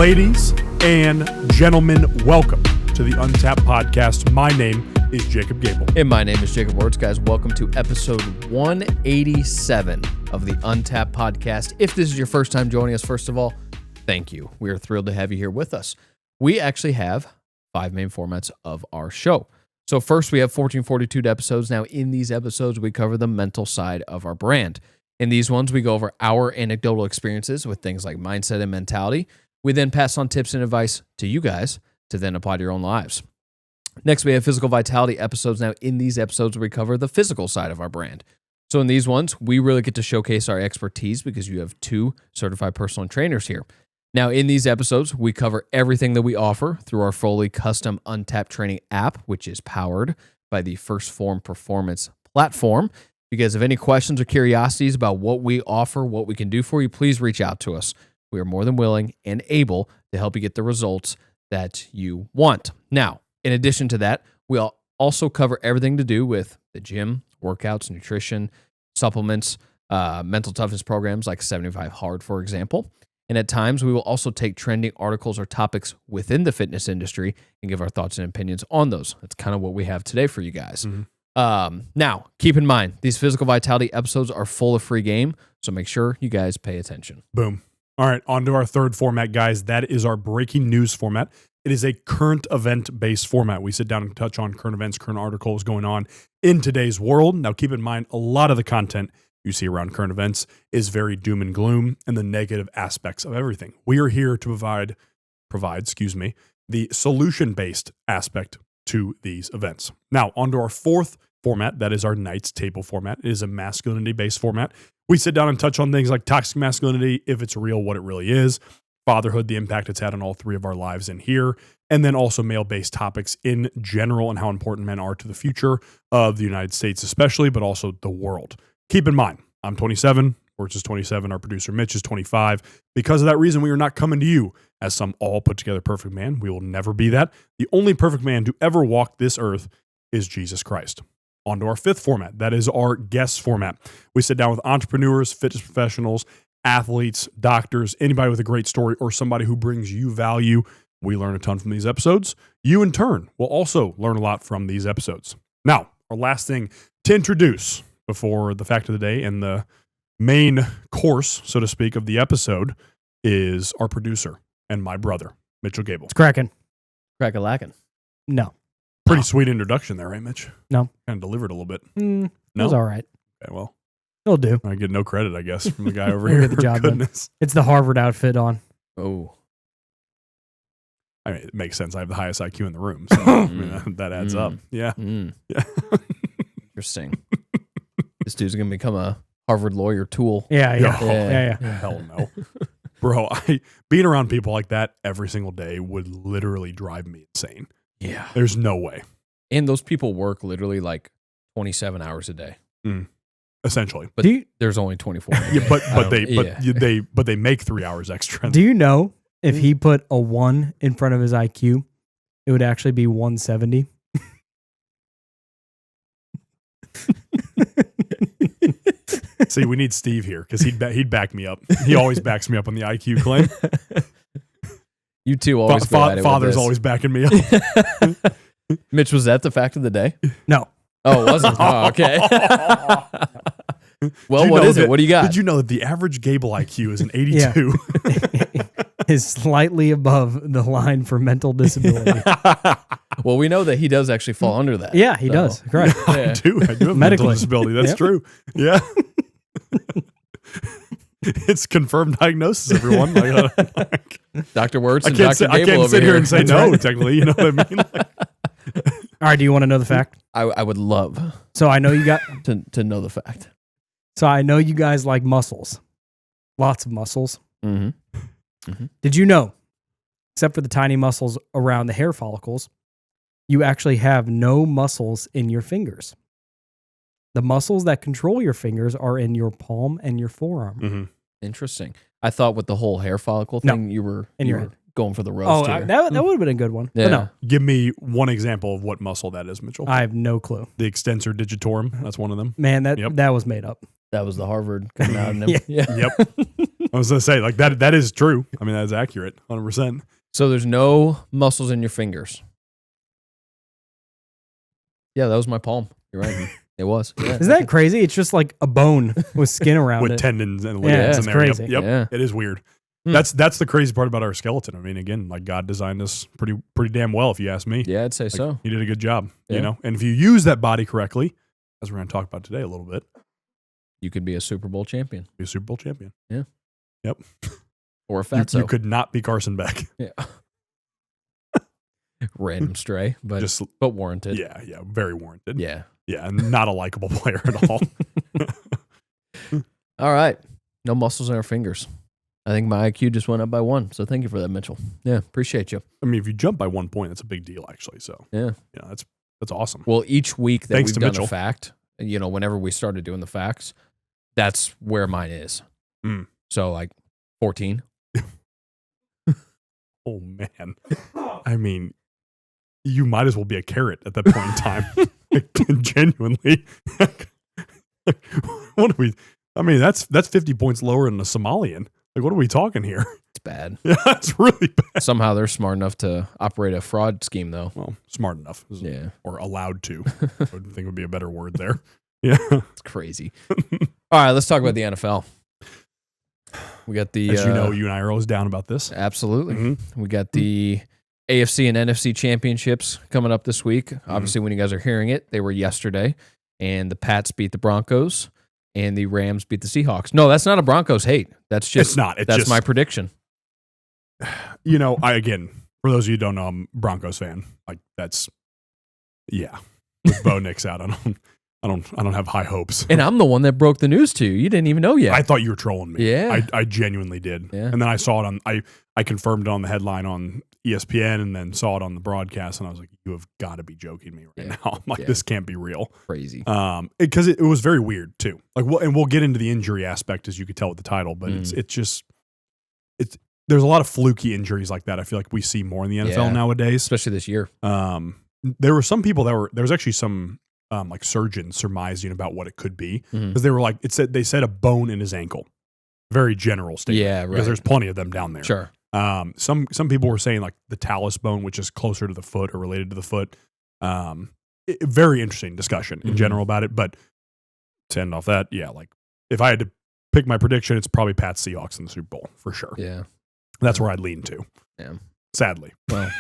Ladies and gentlemen, welcome to the Untapped Podcast. My name is Jacob Gabel. And my name is Jacob Wurtz. Guys, welcome to episode 187 of the Untapped Podcast. If this is your first time joining us, first of all, thank you. We are thrilled to have you here with us. We actually have 5 main formats of our show. So first, we have 1442 episodes. Now, in these episodes, we cover the mental side of our brand. In these ones, we go over our anecdotal experiences with things like mindset and mentality. We then pass on tips and advice to you guys to then apply to your own lives. Next, we have physical vitality episodes. Now, in these episodes, we cover the physical side of our brand. So in these ones, we really get to showcase our expertise because you have 2 certified personal trainers here. Now, in these episodes, we cover everything that we offer through our fully custom Untapped training app, which is powered by the First Form Performance platform. Because if any questions or curiosities about what we offer, what we can do for you, please reach out to us. We are more than willing and able to help you get the results that you want. Now, in addition to that, we'll also cover everything to do with the gym, workouts, nutrition, supplements, mental toughness programs like 75 Hard, for example. And at times, we will also take trending articles or topics within the fitness industry and give our thoughts and opinions on those. That's kind of what we have today for you guys. Mm-hmm. Now, keep in mind, these physical vitality episodes are full of free game, so make sure you guys pay attention. Boom. All right, on to our third format, guys. That is our breaking news format. It is a current event-based format. We sit down and touch on current events, current articles going on in today's world. Now, keep in mind, a lot of the content you see around current events is very doom and gloom and the negative aspects of everything. We are here to provide the solution-based aspect to these events. Now, on to our fourth format. That is our Knights Table format. It is a masculinity-based format. We sit down and touch on things like toxic masculinity, if it's real, what it really is, fatherhood, the impact it's had on all 3 of our lives in here, and then also male-based topics in general and how important men are to the future of the United States especially, but also the world. Keep in mind, I'm 27, Wurtz is 27, our producer Mitch is 25. Because of that reason, we are not coming to you as some all put together perfect man. We will never be that. The only perfect man to ever walk this earth is Jesus Christ. On to our 5th format. That is our guest format. We sit down with entrepreneurs, fitness professionals, athletes, doctors, anybody with a great story or somebody who brings you value. We learn a ton from these episodes. You, in turn, will also learn a lot from these episodes. Now, our last thing to introduce before the fact of the day and the main course, so to speak, of the episode is our producer and my brother, Mitchell Gabel. It's cracking. Crack-a-lackin'. No. Pretty sweet introduction there, right, Mitch? No. Kind of delivered a little bit. No? It was all right. Okay, well. It'll do. I get no credit, I guess, from the guy over We'll here. get the job done. Goodness. It's the Harvard outfit on. Oh. I mean, it makes sense. I have the highest IQ in the room, so I mean, that adds up. Yeah. Yeah. Interesting. This dude's going to become a Harvard lawyer tool. Yeah. Hell no. Bro, being around people like that every single day would literally drive me insane. Yeah. There's no way. And those people work literally like 27 hours a day. Essentially. But there's only 24. Yeah, but they make 3 hours extra. Do you know if he put a 1 in front of his IQ, it would actually be 170? See, we need Steve here because he'd back me up. He always backs me up on the IQ claim. You two always Father's always backing me up. Mitch, was that the fact of the day? No. Oh, it wasn't? Oh, okay. Well, what is it? What do you got? Did you know that the average Gable IQ is an 82? Yeah. Is slightly above the line for mental disability. Well, we know that he does actually fall under that. Yeah, he does. Correct. I do have mental disability. That's true. Yeah. It's confirmed diagnosis, everyone. Dr. Wurtz and Dr. Gabel I can't sit here and say no, technically. You know what I mean? All right, do you want to know the fact? I would love So I know you got to know the fact. So I know you guys like muscles. Lots of muscles. Mm-hmm. Mm-hmm. Did you know, except for the tiny muscles around the hair follicles, you actually have no muscles in your fingers? The muscles that control your fingers are in your palm and your forearm. Mm-hmm. Interesting. I thought with the whole hair follicle thing, you were going for the roast. Oh, that would have been a good one. Yeah. But no. Give me one example of what muscle that is, Mitchell. I have no clue. The extensor digitorum. That's one of them. Man, that was made up. That was the Harvard coming out. Yeah. Yep. I was going to say, like, that is true. I mean, that is accurate, 100%. So there's no muscles in your fingers. Yeah, that was my palm. You're right. It was. Yeah. Isn't that crazy? It's just like a bone with skin around With it. tendons and Yeah, ligaments it's in there. crazy. Yep. Yeah. It is weird. Hmm. That's the crazy part about our skeleton. I mean, again, like God designed us pretty damn well, if you ask me. Yeah, I'd say Like, so. He did a good job, Yeah. you know? And if you use that body correctly, as we're going to talk about today a little bit, You could be a Super Bowl champion. be a Super Bowl champion. Or a You, fatso. you could not be Carson Beck. Yeah. Random stray, but Just warranted. yeah, very warranted. Yeah. Yeah, and not a likable player at all. All right. No muscles in our fingers. I think my IQ just went up by 1. So thank you for that, Mitchell. Yeah, appreciate you. I mean, if you jump by 1 point, that's a big deal, actually. So Yeah. that's awesome. Well, each week that Thanks we've to done Mitchell. a fact, you know, whenever we started doing the facts, that's where mine is. Mm. So like 14. Oh man, I mean, you might as well be a carrot at that point in time. Genuinely, what are we? I mean, that's 50 points lower than a Somalian. Like, what are we talking here? It's bad. Yeah, that's really bad. Somehow they're smart enough to operate a fraud scheme, though. Well, smart enough, Yeah. or allowed to. I would think would be a better word there. Yeah, It's crazy. All right, let's talk about the NFL. We got the. as you know, you and I are always down about this. Absolutely. Mhm. We got the AFC and NFC championships coming up this week. Obviously, when you guys are hearing it, they were yesterday. And the Pats beat the Broncos and the Rams beat the Seahawks. No, that's not a Broncos hate. That's just It's not. It's that's just my prediction. You know, again, for those of you who don't know, I'm a Broncos fan. Like, that's yeah. With Bo Nix out, I don't have high hopes. And I'm the one that broke the news to you. You didn't even know yet. I thought you were trolling me. Yeah. I genuinely did. Yeah. And then I saw it on I confirmed it on the headline on ESPN and then saw it on the broadcast and I was like, you have got to be joking me right now. I'm like, Yeah. this can't be real. Crazy. Because it was very weird too. Like, we'll get into the injury aspect as you could tell with the title, but Mm. it's there's a lot of fluky injuries like that. I feel like we see more in the NFL Yeah. nowadays. Especially this year. There were some people there was actually some like surgeons surmising about what it could be Mhm. because they were like, they said a bone in his ankle. Very general statement. Yeah, right. Because there's plenty of them down there. Sure. Some people were saying like the talus bone, which is closer to the foot or related to the foot. Very interesting discussion in Mhm. general about it. But to end off that, yeah, like if I had to pick my prediction, it's probably Pats Seahawks in the Super Bowl for sure. Yeah. That's where I'd lean to. Yeah. Sadly, Well.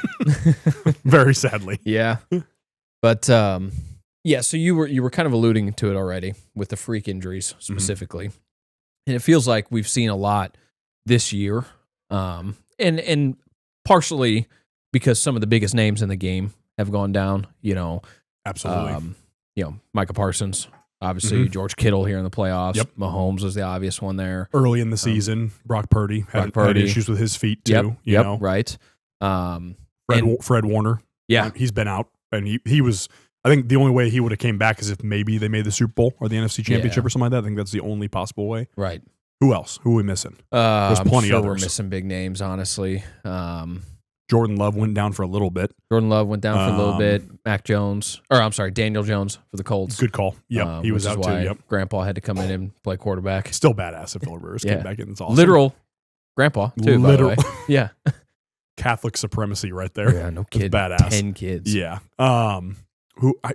very sadly. Yeah. But yeah, so you were kind of alluding to it already with the freak injuries specifically. And it feels like we've seen a lot this year. And partially because some of the biggest names in the game have gone down, you know. Absolutely. Micah Parsons, obviously George Kittle here in the playoffs. Yep. Mahomes was the obvious one there. Early in the season, Brock Purdy had issues with his feet too. Yep. You know, Right. Fred Warner. Yeah. He's been out, and he was. I think the only way he would have came back is if maybe they made the Super Bowl or the NFC Championship Yeah. or something like that. I think that's the only possible way. Right. Who else? Who are we missing? There's I'm plenty sure we're others. missing big names, honestly. Jordan Love went down for a little bit. Jordan Love went down for a little bit. Daniel Jones for the Colts. Good call. Yep, he was which is out too. why Yep, Grandpa had to come in and play quarterback. still badass if Philip Rivers Yeah. came back in. It's awesome. Literal Grandpa, too, by the Literal way. Yeah. Catholic supremacy right there. Yeah, no That's kid. badass. 10 kids. Yeah.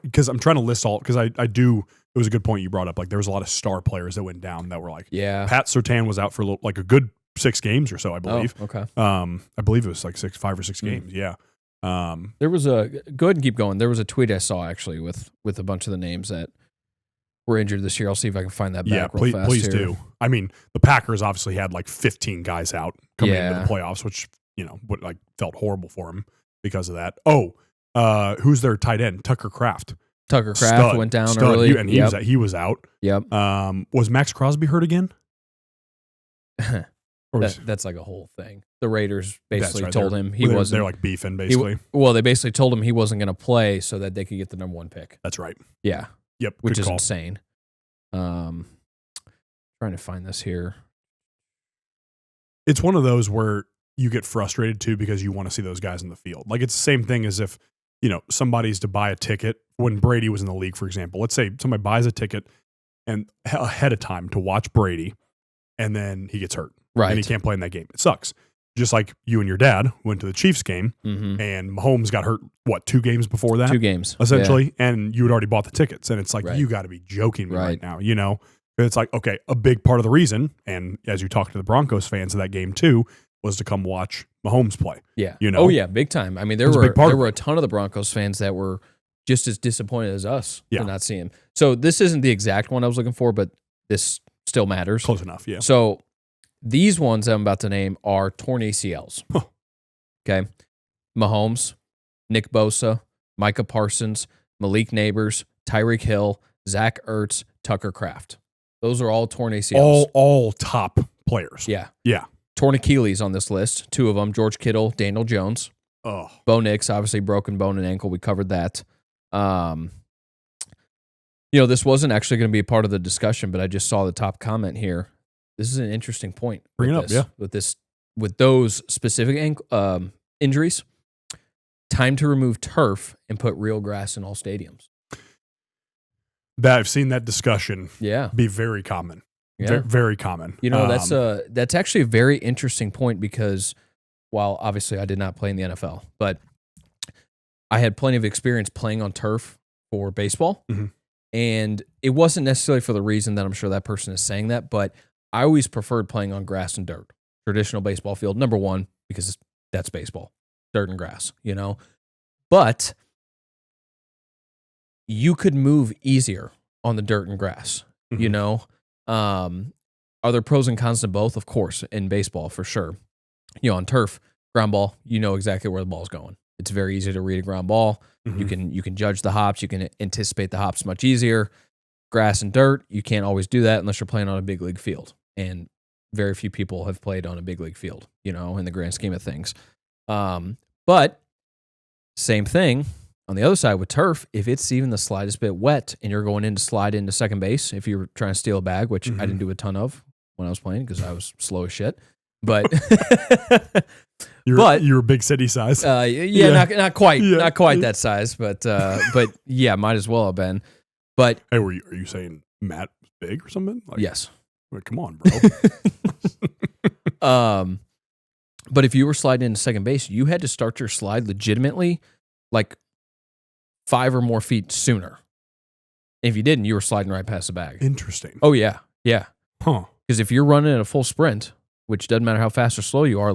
Because I'm trying to list all because I do. It was a good point you brought up. Like there was a lot of star players that went down that were like Yeah. Pat Surtain was out for like a good 6 games or so, I believe. Oh, okay. I believe it was like 5 or 6 games. Yeah. There was go ahead and keep going. There was a tweet I saw actually with a bunch of the names that were injured this year. I'll see if I can find that Yeah, back real fast. please here. do. I mean, the Packers obviously had like 15 guys out coming into Yeah. the playoffs, which felt horrible for them because of that. Oh, who's their tight end? Tucker Kraft. Tucker Kraft Stud. went down Stud. early. And Yep. he was out. Yep. Was Max Crosby hurt again? Or was, That's like a whole thing. The Raiders basically right. told They're- him he wasn't. They're like beefing basically. They basically told him he wasn't going to play so that they could get the number 1 pick. That's right. Yeah, Yep. which good is call. insane. Trying to find this here. It's one of those where you get frustrated too because you want to see those guys in the field. Like it's the same thing as if, somebody's to buy a ticket when Brady was in the league, for example. Let's say somebody buys a ticket and ahead of time to watch Brady and then he gets hurt Right. and he can't play in that game. It sucks. Just like you and your dad went to the Chiefs game, and Mahomes got hurt, 2 games before that? 2 games. Essentially, and you had already bought the tickets. And it's like, Right. you got to be joking me right now, you know? It's like, okay, a big part of the reason, and as you talk to the Broncos fans of that game too, was to come watch Mahomes play. Yeah. You know? Oh, yeah, big time. I mean, there were a ton of the Broncos fans that were just as disappointed as us to not see him. So this isn't the exact one I was looking for, but this still matters. Close enough, yeah. So these ones I'm about to name are torn ACLs. Huh. Okay. Mahomes, Nick Bosa, Micah Parsons, Malik Neighbors, Tyreek Hill, Zach Ertz, Tucker Kraft. Those are all torn ACLs. All top players. Yeah. Yeah. Torn Achilles on this list. 2 of them, George Kittle, Daniel Jones. Oh. Bo Nix, obviously broken bone and ankle. We covered that. This wasn't actually going to be a part of the discussion, but I just saw the top comment here. This is an interesting point. Bring it up, yeah. With those specific injuries, time to remove turf and put real grass in all stadiums. I've seen that discussion be very common. Yeah. Very common. That's actually a very interesting point because while obviously I did not play in the NFL, but I had plenty of experience playing on turf for baseball. Mm-hmm. And it wasn't necessarily for the reason that I'm sure that person is saying that, but I always preferred playing on grass and dirt. Traditional baseball field, number one, because that's baseball, dirt and grass, you know. But you could move easier on the dirt and grass, you know. Are there pros and cons to both? Of course, in baseball, for sure. On turf, ground ball, you know exactly where the ball's going. It's very easy to read a ground ball. Mm-hmm. You can judge the hops. You can anticipate the hops much easier. Grass and dirt, you can't always do that unless you're playing on a big league field. And very few people have played on a big league field, in the grand scheme of things. But same thing on the other side with turf. If it's even the slightest bit wet and you're going in to slide into second base, if you're trying to steal a bag, which I didn't do a ton of when I was playing because I was slow as shit. But you were big city size. Not quite that size, but yeah, might as well have been. But hey, are you saying Matt was big or something? Yes. Wait, come on, bro. But if you were sliding into second base, you had to start your slide legitimately like 5 or more feet sooner. If you didn't, you were sliding right past the bag. Interesting. Oh yeah, yeah. Huh? Because if you're running at a full sprint, which doesn't matter how fast or slow you are,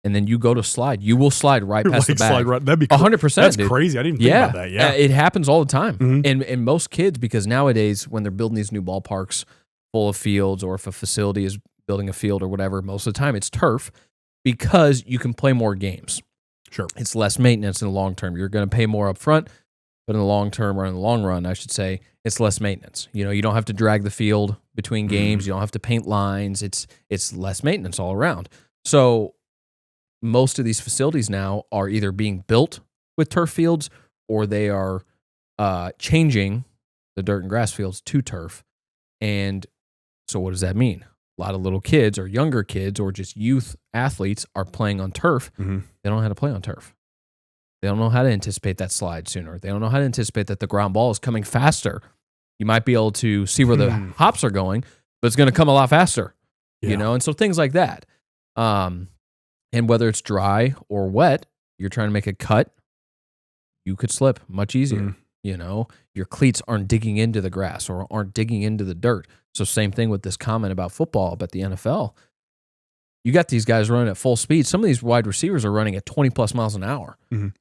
and then you go to slide, you will slide right past the bag. That'd be 100%. That's dude. crazy. I didn't even think about that. Yeah, it happens all the time. And most kids, because nowadays when they're building these new ballparks full of fields, or if a facility is building a field or whatever, most of the time it's turf because you can play more games. Sure, it's less maintenance in the long term. You're going to pay more up front, but in the long term, or in the long run, I should say, it's less maintenance. You don't have to drag the field between games. You don't have to paint lines. It's less maintenance all around. So most of these facilities now are either being built with turf fields or they are changing the dirt and grass fields to turf. And so what does that mean? A lot of little kids or younger kids or just youth athletes are playing on turf. They don't know how to play on turf. They don't know how to anticipate that slide sooner. They don't know how to anticipate that the ground ball is coming faster. You might be able to see where the hops are going, but it's going to come a lot faster, and so things like that. And whether it's dry or wet, you're trying to make a cut, you could slip much easier. Your cleats aren't digging into the grass or aren't digging into the dirt. So same thing with this comment about football, about the NFL. You got these guys running at full speed. Some of these wide receivers are running at 20 plus miles an hour.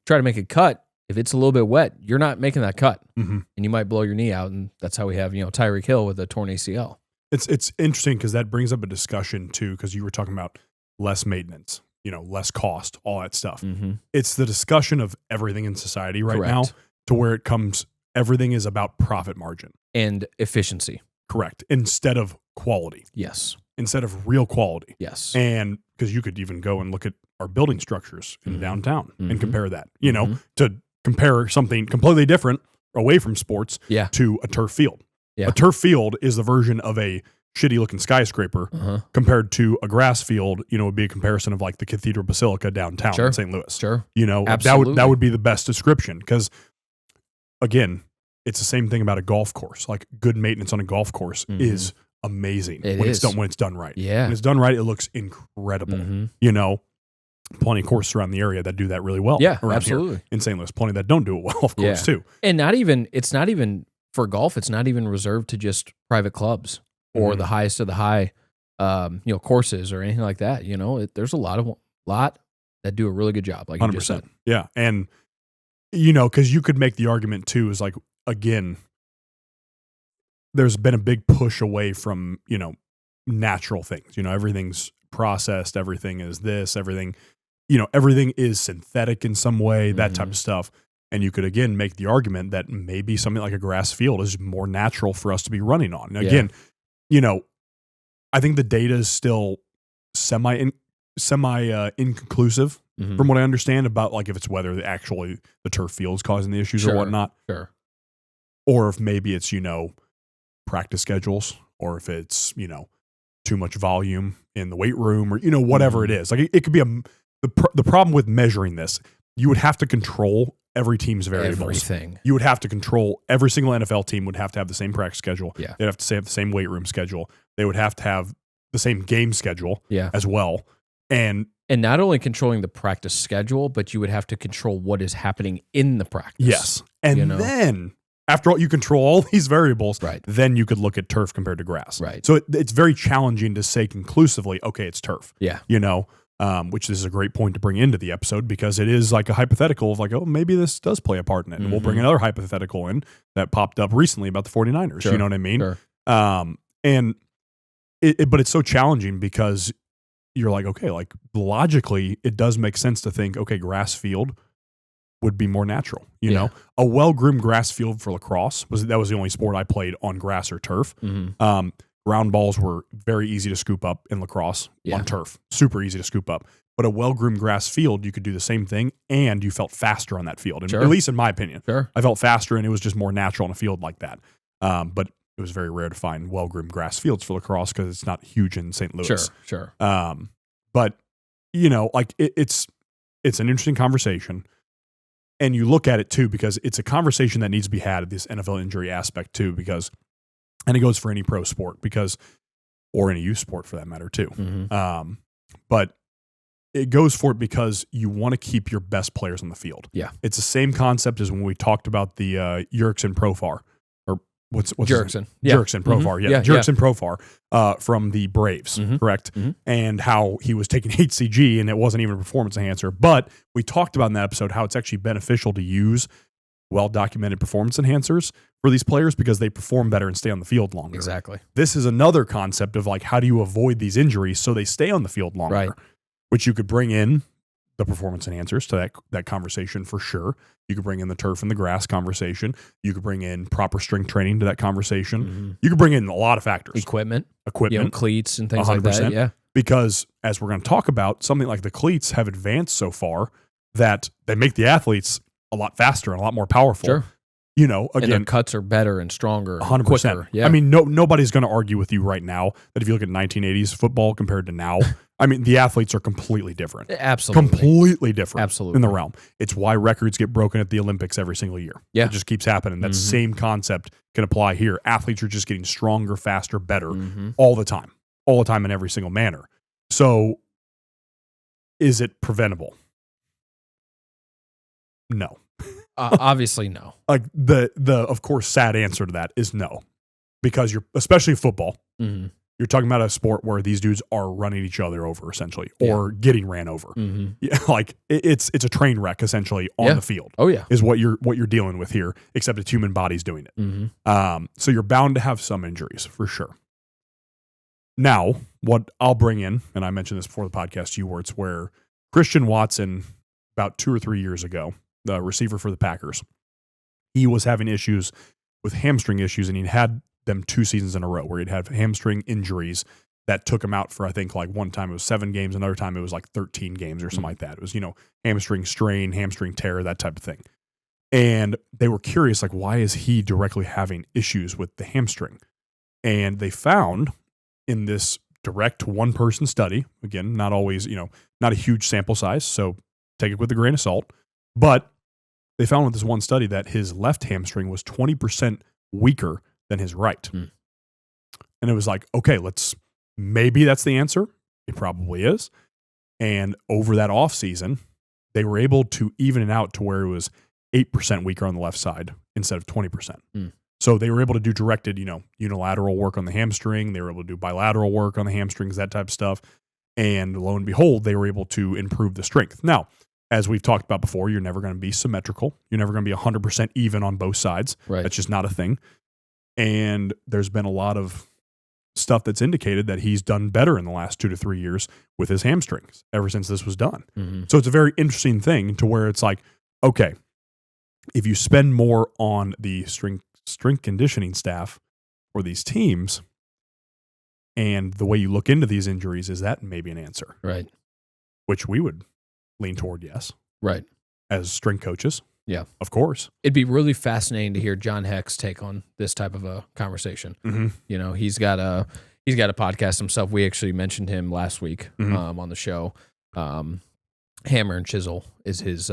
Try to make a cut. If it's a little bit wet, you're not making that cut, and you might blow your knee out. And that's how we have, Tyreek Hill with a torn ACL. It's interesting because that brings up a discussion too, because you were talking about less maintenance, less cost, all that stuff. It's the discussion of everything in society right now to where it comes, everything is about profit margin and efficiency. Correct. Instead of quality. Yes. Instead of real quality. Yes. And because you could even go and look at our building structures in downtown and compare that, to compare something completely different away from sports to a turf field. A turf field is the version of a shitty looking skyscraper compared to a grass field, would be a comparison of like the Cathedral Basilica downtown in St. Louis. Sure. Absolutely. that would be the best description because, again, it's the same thing about a golf course. Like good maintenance on a golf course is amazing It when is. it's done right. Yeah. When it's done right, it looks incredible. Mhm. You know, plenty of courses around the area that do that really well. Yeah, around absolutely. here in St. Louis, plenty that don't do it well, of course, too. And it's not even for golf. It's not even reserved to just private clubs or Mhm. the highest of the high, courses or anything like that. There's a lot that do a really good job. Like you just said. Yeah. And, because you could make the argument too, is like, again, there's been a big push away from, natural things. Everything's processed, everything is this, everything is synthetic in some way, that type of stuff. And you could, again, make the argument that maybe something like a grass field is more natural for us to be running on. And again, I think the data is still semi inconclusive from what I understand about like if it's whether the turf field is causing the issues or whatnot. Sure. Or if maybe it's, practice schedules, or if it's, too much volume in the weight room, or, whatever it is. Like it could be the problem with measuring this, you would have to control every team's variables. Everything. You would have to control every single NFL team would have to have the same practice schedule. Yeah. They'd have to have the same weight room schedule. They would have to have the same game schedule as well. And not only controlling the practice schedule, but you would have to control what is happening in the practice. yes. And then after all, you control all these variables, Right. then you could look at turf compared to grass. Right. So it's very challenging to say conclusively, okay, it's turf. Yeah. Which is a great point to bring into the episode because it is like a hypothetical of like, oh, maybe this does play a part in it. And we'll bring another hypothetical in that popped up recently about the 49ers. Sure. You know what I mean? Sure. But it's so challenging because you're like, okay, like logically, it does make sense to think, okay, grass field would be more natural. You know, a well-groomed grass field for lacrosse was the only sport I played on grass or turf. Ground balls were very easy to scoop up in lacrosse on turf, super easy to scoop up. But a well-groomed grass field, you could do the same thing, and you felt faster on that field. And at least in my opinion, I felt faster, and it was just more natural on a field like that. But it was very rare to find well-groomed grass fields for lacrosse because it's not huge in St. Louis. Sure. But like it's an interesting conversation. And you look at it too, because it's a conversation that needs to be had at this NFL injury aspect too, and it goes for any pro sport or any youth sport for that matter too. But it goes for it because you want to keep your best players on the field. Yeah. It's the same concept as when we talked about the Wurtz and Profar. What's Jurickson. Jurickson Profar, Jurickson Profar from the Braves, correct? And how he was taking HCG and it wasn't even a performance enhancer. But we talked about in that episode how it's actually beneficial to use well-documented performance enhancers for these players because they perform better and stay on the field longer. Exactly. This is another concept of like how do you avoid these injuries so they stay on the field longer, right? Which you could bring in the performance enhancers to that conversation for sure. You could bring in the turf and the grass conversation. You could bring in proper strength training to that conversation. You could bring in a lot of factors. Equipment, cleats and things 100%, like that. Yeah. Because as we're going to talk about, something like the cleats have advanced so far that they make the athletes a lot faster and a lot more powerful. Sure. Again, and their cuts are better and stronger. 100%. Quicker. Yeah. I mean, nobody's going to argue with you right now that if you look at 1980s football compared to now, I mean, the athletes are completely different. Absolutely. Completely different. Absolutely. In the realm. It's why records get broken at the Olympics every single year. Yeah. It just keeps happening. That same concept can apply here. Athletes are just getting stronger, faster, better all the time. All the time in every single manner. So, is it preventable? No. Obviously, no. Like the of course sad answer to that is no, because especially football. You're talking about a sport where these dudes are running each other over essentially, or getting ran over. Yeah, like it's a train wreck essentially on the field. Oh yeah, is what you're dealing with here. Except it's human bodies doing it. So you're bound to have some injuries for sure. Now, what I'll bring in, and I mentioned this before the podcast, Wurtz, where Christian Watson about 2 or 3 years ago, the receiver for the Packers, he was having issues with hamstring issues, and he'd had them 2 seasons in a row where he'd had hamstring injuries that took him out for, I think, like one time it was 7 games, another time it was like 13 games or something like that. It was, hamstring strain, hamstring tear, that type of thing. And they were curious, like, why is he directly having issues with the hamstring? And they found in this direct one-person study, again, not always, not a huge sample size, so take it with a grain of salt, but they found with this one study that his left hamstring was 20% weaker than his right. And it was like, okay, maybe that's the answer. It probably is. And over that offseason, they were able to even it out to where it was 8% weaker on the left side instead of 20%. So they were able to do directed, unilateral work on the hamstring. They were able to do bilateral work on the hamstrings, that type of stuff. And lo and behold, they were able to improve the strength. Now, as we've talked about before, you're never going to be symmetrical. You're never going to be 100% even on both sides. Right. That's just not a thing. And there's been a lot of stuff that's indicated that he's done better in the last 2 to 3 years with his hamstrings ever since this was done. Mm-hmm. So it's a very interesting thing to where it's like, okay, if you spend more on the strength conditioning staff for these teams, and the way you look into these injuries, is that maybe an answer? Right. Which we would lean toward yes. Right. As strength coaches. Yeah. Of course. It'd be really fascinating to hear John Heck's take on this type of a conversation. Mm-hmm. He's got a podcast himself. We actually mentioned him last week on the show. Hammer and Chisel is his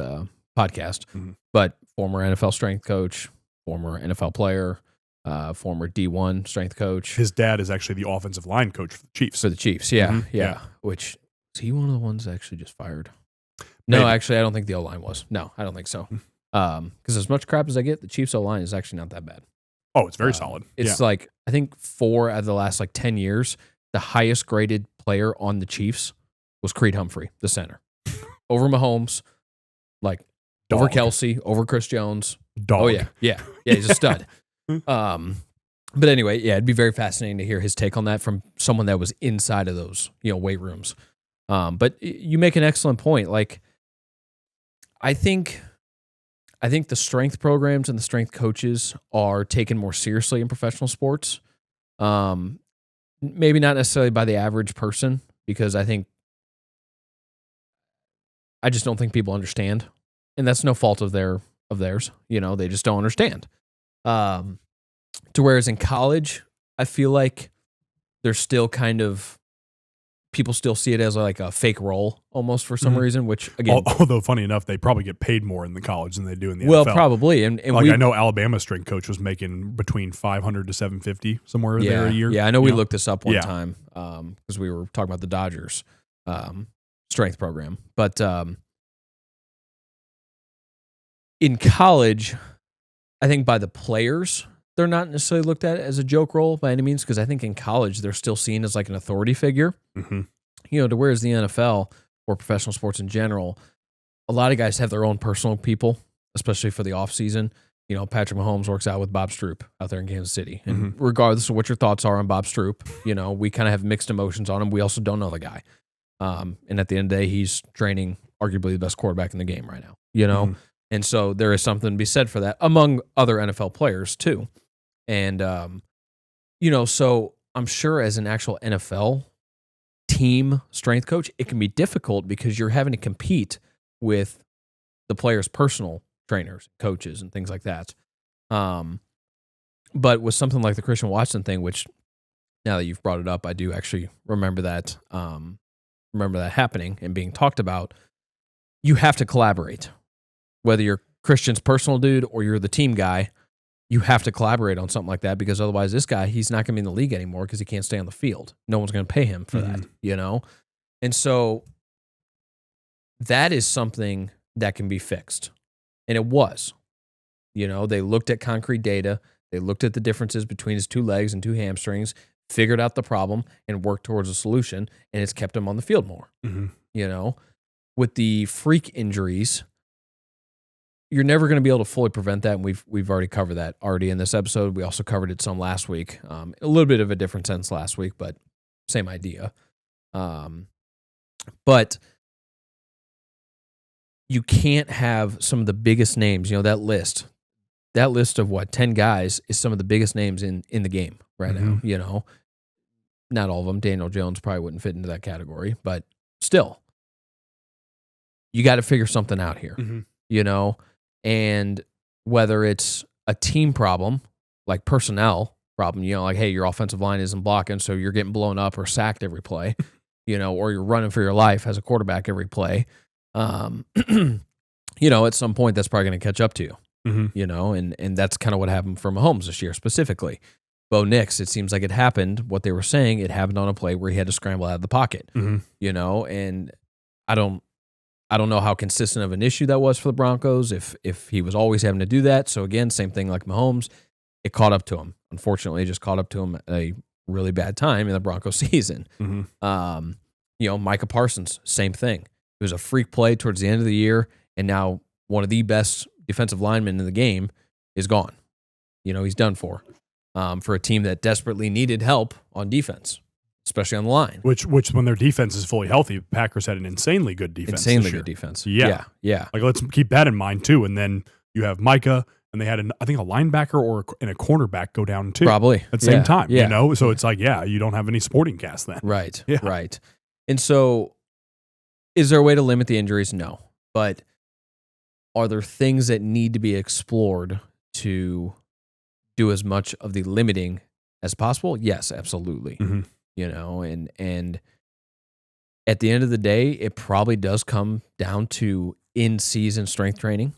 podcast, but former NFL strength coach, former NFL player, former D1 strength coach. His dad is actually the offensive line coach for the Chiefs. For the Chiefs, yeah. Which, is he one of the ones that actually just fired? No, actually, I don't think the O-line was. No, I don't think so. Because as much crap as I get, the Chiefs O-line is actually not that bad. Oh, it's very solid. It's like, I think 4 out of the last 10 years, the highest graded player on the Chiefs was Creed Humphrey, the center. Over Mahomes, over Kelsey, over Chris Jones. Dog. Oh, yeah, he's a stud. But anyway, it'd be very fascinating to hear his take on that from someone that was inside of those, weight rooms. But you make an excellent point. I think the strength programs and the strength coaches are taken more seriously in professional sports. Maybe not necessarily by the average person, because I just don't think people understand, and that's no fault of theirs. They just don't understand. To whereas in college, I feel like there's still kind of, people still see it as a fake role almost for some reason, which again, although funny enough, they probably get paid more in the college than they do in the NFL. Well, probably. And I know Alabama's strength coach was making between $500 to $750 somewhere there a year. Yeah, I know we looked this up one time because we were talking about the Dodgers strength program. But in college, I think by the players, they're not necessarily looked at as a joke role by any means, because I think in college they're still seen as an authority figure. To whereas the NFL or professional sports in general, a lot of guys have their own personal people, especially for the off season. Patrick Mahomes works out with Bob Stroop out there in Kansas City. And regardless of what your thoughts are on Bob Stroop, we kind of have mixed emotions on him. We also don't know the guy. And at the end of the day, he's training arguably the best quarterback in the game right now, And so there is something to be said for that among other NFL players too. And, so I'm sure as an actual NFL team strength coach, it can be difficult because you're having to compete with the players' personal trainers, coaches, and things like that. But with something like the Christian Watson thing, which now that you've brought it up, I do actually remember that happening and being talked about. You have to collaborate. Whether you're Christian's personal dude or you're the team guy, you have to collaborate on something like that, because otherwise this guy, he's not going to be in the league anymore because he can't stay on the field. No one's going to pay him for that, And so that is something that can be fixed. And it was. They looked at concrete data. They looked at the differences between his 2 legs and 2 hamstrings, figured out the problem, and worked towards a solution, and it's kept him on the field more. With the freak injuries, you're never going to be able to fully prevent that, and we've already covered that in this episode. We also covered it some last week, a little bit of a different sense last week, but same idea. But you can't have some of the biggest names. That list of 10 guys is some of the biggest names in the game right now. Not all of them. Daniel Jones probably wouldn't fit into that category, but still, you got to figure something out here. And whether it's a team problem, like personnel problem, hey, your offensive line isn't blocking, so you're getting blown up or sacked every play, or you're running for your life as a quarterback every play. At some point that's probably going to catch up to you, and that's kind of what happened for Mahomes this year specifically. Bo Nix, it seems like it happened. What they were saying, it happened on a play where he had to scramble out of the pocket. And I don't know how consistent of an issue that was for the Broncos. If he was always having to do that. So again, same thing like Mahomes, it caught up to him. Unfortunately, it just caught up to him at a really bad time in the Broncos season. Micah Parsons, same thing. It was a freak play towards the end of the year, and now one of the best defensive linemen in the game is gone. He's done for a team that desperately needed help on defense, especially on the line. Which when their defense is fully healthy, Packers had an insanely good defense. Good defense. Yeah. Like, let's keep that in mind too. And then you have Micah, and they had I think a linebacker and a cornerback go down too. Probably at the same time. Yeah. So it's like, you don't have any supporting cast then. Right. Yeah. Right. And so, is there a way to limit the injuries? No. But are there things that need to be explored to do as much of the limiting as possible? Yes, absolutely. And at the end of the day, it probably does come down to in-season strength training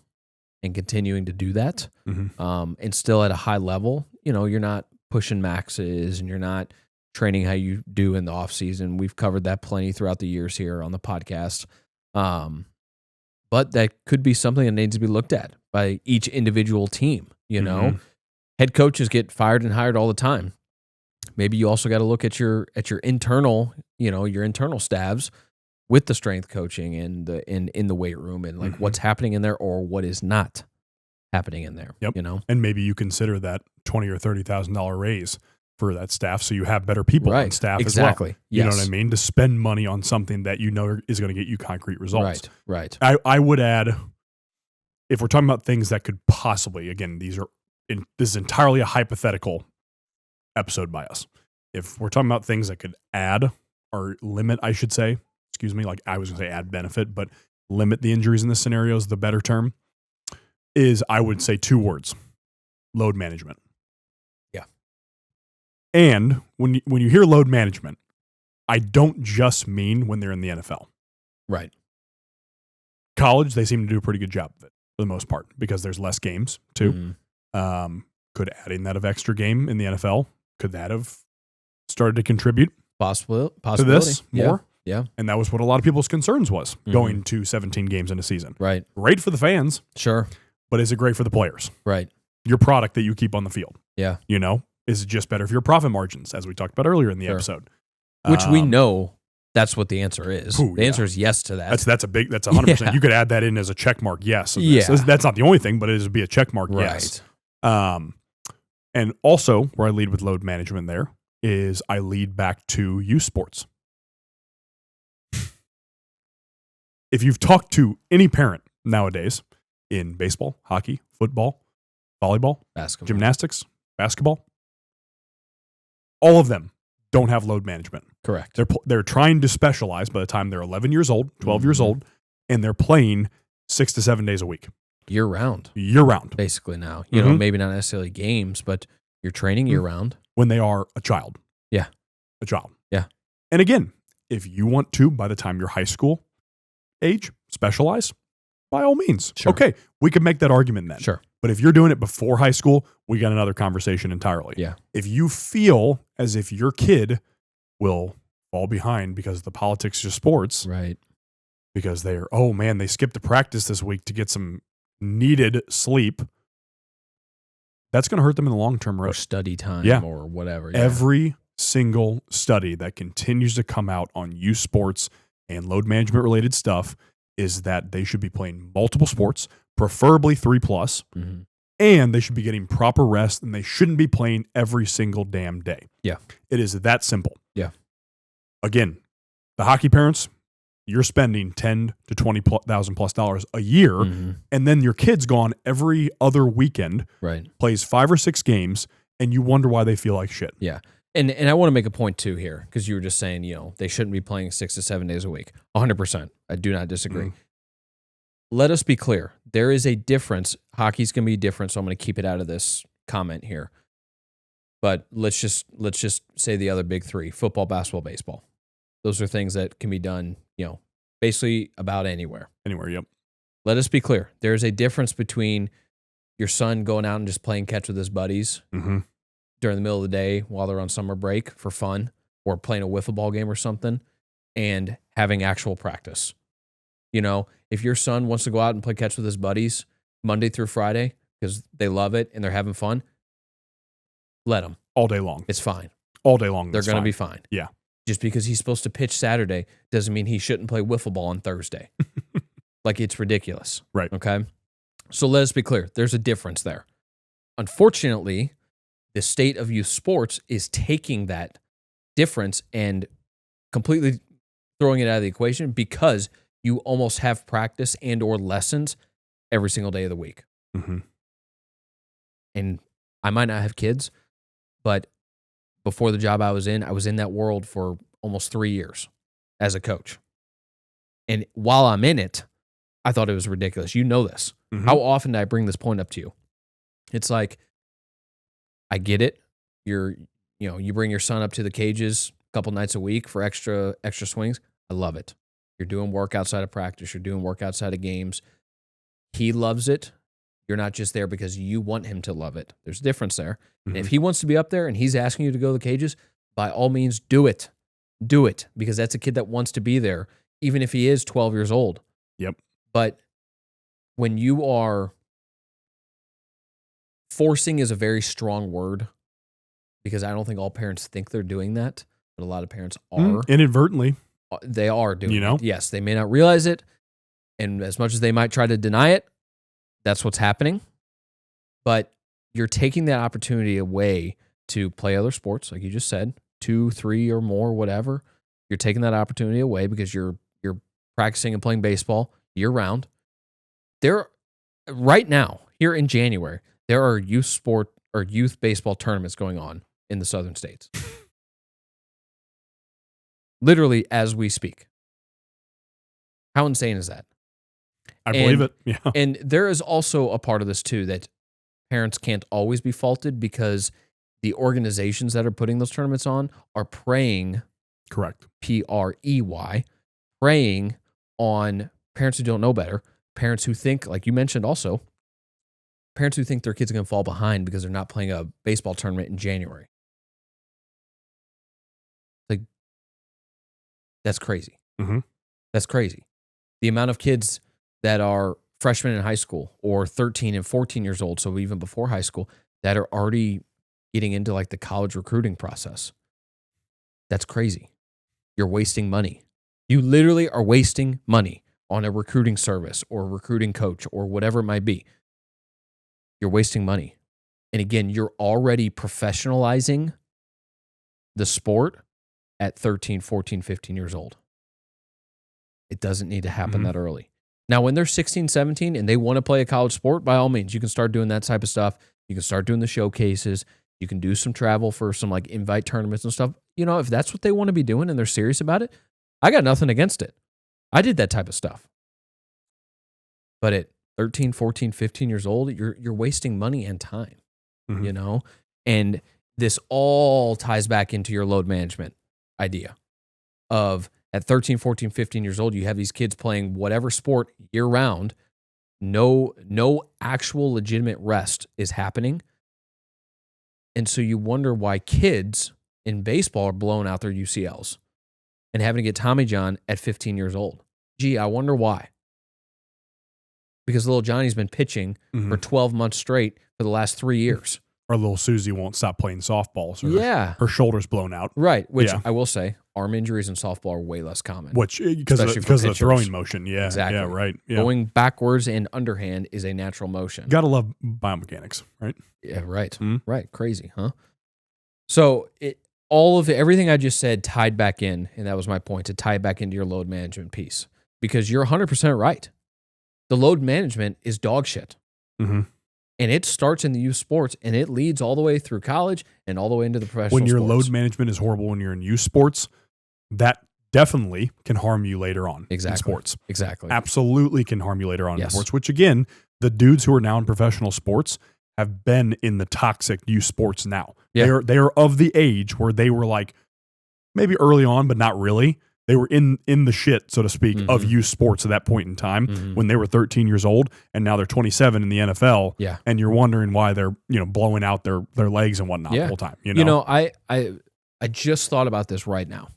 and continuing to do that. And still at a high level, you're not pushing maxes and you're not training how you do in the off season. We've covered that plenty throughout the years here on the podcast. But that could be something that needs to be looked at by each individual team. Head coaches get fired and hired all the time. Maybe you also got to look at your internal, your internal staffs with the strength coaching and in the weight room and like what's happening in there or what is not happening in there. And maybe you consider that $20,000 or $30,000 raise for that staff, so you have better people on staff as well. You know what I mean? To spend money on something that is going to get you concrete results. Right. I would add, if we're talking about things that could possibly, again, this is entirely a hypothetical episode by us. If we're talking about things that could add or limit, I should say, like I was going to say add benefit, but limit the injuries in this scenario is the better term, is I would say 2 words: load management. And when you hear load management, I don't just mean when they're in the NFL. Right. College, they seem to do a pretty good job of it for the most part because there's less games too. Could adding that of extra game in the NFL, could that have started to contribute possibility to this more? Yeah. And that was what a lot of people's concerns was, going to 17 games in a season. Right. Great for the fans. Sure. But is it great for the players? Right. Your product that you keep on the field. Yeah. Is it just better for your profit margins, as we talked about earlier in the episode? Which we know that's what the answer is. The answer is yes to that. That's 100%. You could add that in as a check mark, yes. That's not the only thing, but it would be a check mark, yes. And also, where I lead with load management there is I lead back to youth sports. If you've talked to any parent nowadays in baseball, hockey, football, volleyball, basketball, gymnastics, basketball, all of them don't have load management. Correct. They're trying to specialize by the time they're 11 years old, 12 years old, and they're playing 6 to 7 days a week. Year round. Basically now. Maybe not necessarily games, but you're training year round. When they are a child. Yeah. A child. Yeah. And again, if you want to, by the time you're high school age, specialize, by all means. Sure. Okay, we could make that argument then. Sure. But if you're doing it before high school, we got another conversation entirely. Yeah. If you feel as if your kid will fall behind because of the politics of sports, right? Because they skipped the practice this week to get some needed sleep, that's going to hurt them in the long-term road. Or study time or whatever. Yeah. Every single study that continues to come out on youth sports and load management related stuff is that they should be playing multiple sports, preferably 3+, and they should be getting proper rest, and they shouldn't be playing every single damn day. Yeah. It is that simple. Yeah. Again, the hockey parents, you're spending $10,000 to $20,000+ a year, and then your kid's gone every other weekend, right? Plays 5 or 6 games, and you wonder why they feel like shit. Yeah. And I want to make a point too here, because you were just saying, they shouldn't be playing 6 to 7 days a week. 100%. I do not disagree. Let us be clear. There is a difference. Hockey's going to be different, so I'm going to keep it out of this comment here. But let's just say the other big 3: football, basketball, baseball. Those are things that can be done, basically about anywhere. Anywhere, yep. Let us be clear. There's a difference between your son going out and just playing catch with his buddies during the middle of the day while they're on summer break for fun or playing a wiffle ball game or something and having actual practice. You know, if your son wants to go out and play catch with his buddies Monday through Friday because they love it and they're having fun, let them. All day long. It's fine. All day long. They're going to be fine. Yeah. Just because he's supposed to pitch Saturday doesn't mean he shouldn't play wiffle ball on Thursday. Like, it's ridiculous. Right. Okay? So let us be clear. There's a difference there. Unfortunately, the state of youth sports is taking that difference and completely throwing it out of the equation because you almost have practice and or lessons every single day of the week. Mm-hmm. And I might not have kids, but before the job I was in that world for almost 3 years as a coach. And while I'm in it, I thought it was ridiculous. You know this. Mm-hmm. How often do I bring this point up to you? It's like, I get it. You bring your son up to the cages a couple nights a week for extra swings. I love it. You're doing work outside of practice. You're doing work outside of games. He loves it. You're not just there because you want him to love it. There's a difference there. Mm-hmm. And if he wants to be up there and he's asking you to go to the cages, by all means, do it. Do it, because that's a kid that wants to be there, even if he is 12 years old. Yep. But when you are forcing is a very strong word, because I don't think all parents think they're doing that, but a lot of parents are. Inadvertently. They are doing You know? it. Yes, they may not realize it. And as much as they might try to deny it, that's what's happening. But you're taking that opportunity away to play other sports, like you just said, 2, 3 or more, whatever. You're taking that opportunity away because you're practicing and playing baseball year round. Right now, here in January, there are youth baseball tournaments going on in the southern states. Literally as we speak. How insane is that? I believe it. Yeah. And there is also a part of this too that parents can't always be faulted because the organizations that are putting those tournaments on are preying, Correct. P-R-E-Y, preying on parents who don't know better, parents who think, like you mentioned also, parents who think their kids are going to fall behind because they're not playing a baseball tournament in January. Like, that's crazy. Mm-hmm. That's crazy. The amount of kids that are freshmen in high school or 13 and 14 years old, so even before high school, that are already getting into like the college recruiting process. That's crazy. You're wasting money. You literally are wasting money on a recruiting service or a recruiting coach or whatever it might be. You're wasting money. And again, you're already professionalizing the sport at 13, 14, 15 years old. It doesn't need to happen that early. Now, when they're 16, 17 and they want to play a college sport, by all means, you can start doing that type of stuff. You can start doing the showcases. You can do some travel for some like invite tournaments and stuff. You know, if that's what they want to be doing and they're serious about it, I got nothing against it. I did that type of stuff. But at 13, 14, 15 years old, you're wasting money and time, you know? And this all ties back into your load management idea of at 13, 14, 15 years old, you have these kids playing whatever sport year round. No actual legitimate rest is happening. And so you wonder why kids in baseball are blowing out their UCLs and having to get Tommy John at 15 years old. Gee, I wonder why. Because little Johnny's been pitching for 12 months straight for the last 3 years. Or little Susie won't stop playing softball. So her shoulder's blown out. Right. Which I will say, arm injuries in softball are way less common. Which, because of the throwing motion. Yeah. Exactly. Yeah, right. Yeah. Going backwards and underhand is a natural motion. Gotta love biomechanics, right? Yeah, right. Right. Crazy, huh? So everything I just said tied back in, and that was my point, to tie back into your load management piece. Because you're 100% right. The load management is dog shit. And it starts in the youth sports, and it leads all the way through college and all the way into the professional When your sports. load management is horrible when you're in youth sports, that definitely can harm you later on in sports. Exactly. Absolutely can harm you later on in sports, which again, the dudes who are now in professional sports have been in the toxic youth sports now. Yeah. They are of the age where they were like, maybe early on, but not really. they were in the shit, so to speak, of youth sports at that point in time when they were 13 years old, and now they're 27 in the NFL. Yeah. And you're wondering why they're, blowing out their legs and whatnot the whole time. I just thought about this right now.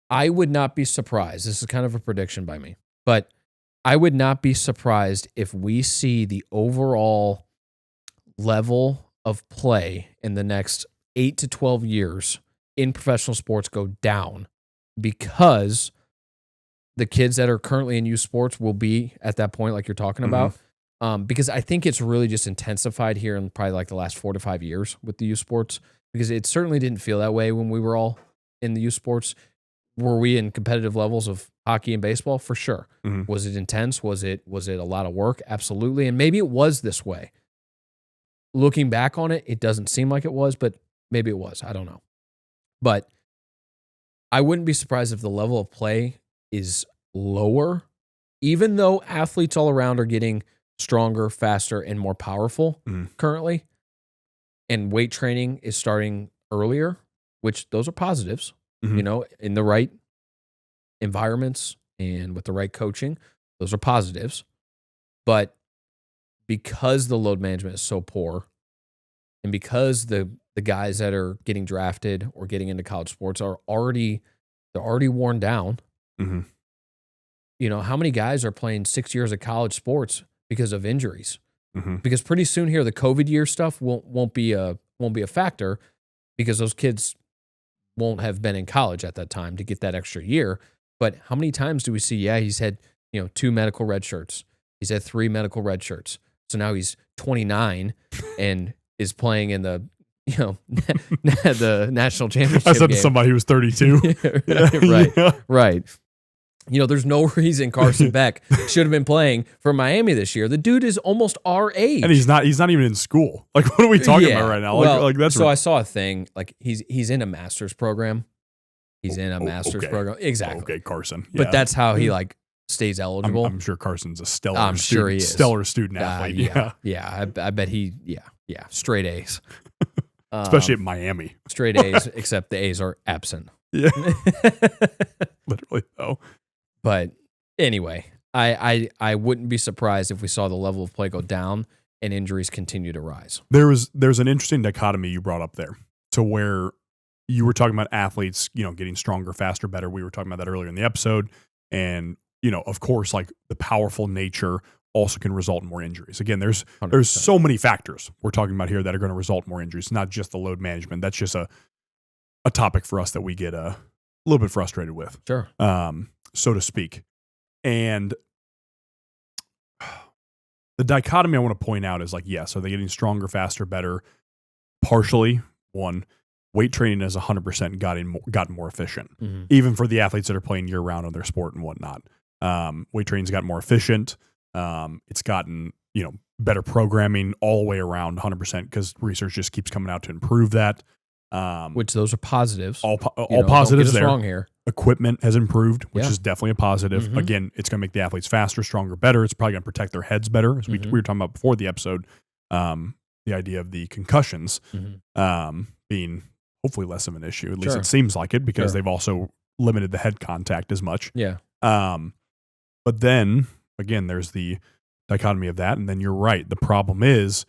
I would not be surprised. This is kind of a prediction by me, but I would not be surprised if we see the overall level of play in the next 8 to 12 years in professional sports go down, because the kids that are currently in youth sports will be at that point, like you're talking about. Because I think it's really just intensified here in probably like the last 4 to 5 years with the youth sports, because it certainly didn't feel that way when we were all in the youth sports. Were we in competitive levels of hockey and baseball? For sure. Was it intense? Was it a lot of work? Absolutely. And maybe it was this way. Looking back on it, it doesn't seem like it was, but maybe it was. I don't know. But I wouldn't be surprised if the level of play is lower, even though athletes all around are getting stronger, faster, and more powerful currently. And weight training is starting earlier, which those are positives, in the right environments and with the right coaching. Those are positives. But because the load management is so poor, and because the guys that are getting drafted or getting into college sports are already worn down. How many guys are playing 6 years of college sports because of injuries? Because pretty soon here, the COVID year stuff won't be a factor, because those kids won't have been in college at that time to get that extra year. But how many times do we see, he's had, 2 medical red shirts. He's had 3 medical red shirts. So now he's 29 and is playing in the, the national championship I said game. to somebody who was 32. Right. There's no reason Carson Beck should have been playing for Miami this year. The dude is almost our age. And he's not even in school. Like, what are we talking about right now? That's so I saw a thing, like he's in a master's program. He's in a master's program. Exactly. Okay, Carson. Yeah. But that's how he stays eligible. I'm sure Carson's a stellar I'm sure he is. Stellar student athlete. Yeah. I bet he straight A's. Especially at Miami. Straight A's, except the A's are absent. Yeah. Literally though. But anyway, I wouldn't be surprised if we saw the level of play go down and injuries continue to rise. There's an interesting dichotomy you brought up there, to where you were talking about athletes, getting stronger, faster, better. We were talking about that earlier in the episode. And, of course, like the powerful nature also can result in more injuries. Again, there's 100%. so many factors we're talking about here that are going to result in more injuries, not just the load management. That's just a topic for us that we get a little bit frustrated with. Sure. So to speak. And the dichotomy I want to point out is yes, are they getting stronger, faster, better? Partially. One, weight training has 100% gotten more efficient, even for the athletes that are playing year round on their sport and whatnot. Weight training's gotten more efficient. It's gotten, better programming all the way around 100%, because research just keeps coming out to improve that. Which those are positives. All positives there. Wrong here. Equipment has improved, which is definitely a positive. Mhm. Again, it's going to make the athletes faster, stronger, better. It's probably going to protect their heads better, as we were talking about before the episode. The idea of the concussions being hopefully less of an issue. At least it seems like it, because they've also limited the head contact as much. Yeah. But then, again, there's the dichotomy of that. And then you're right. The problem is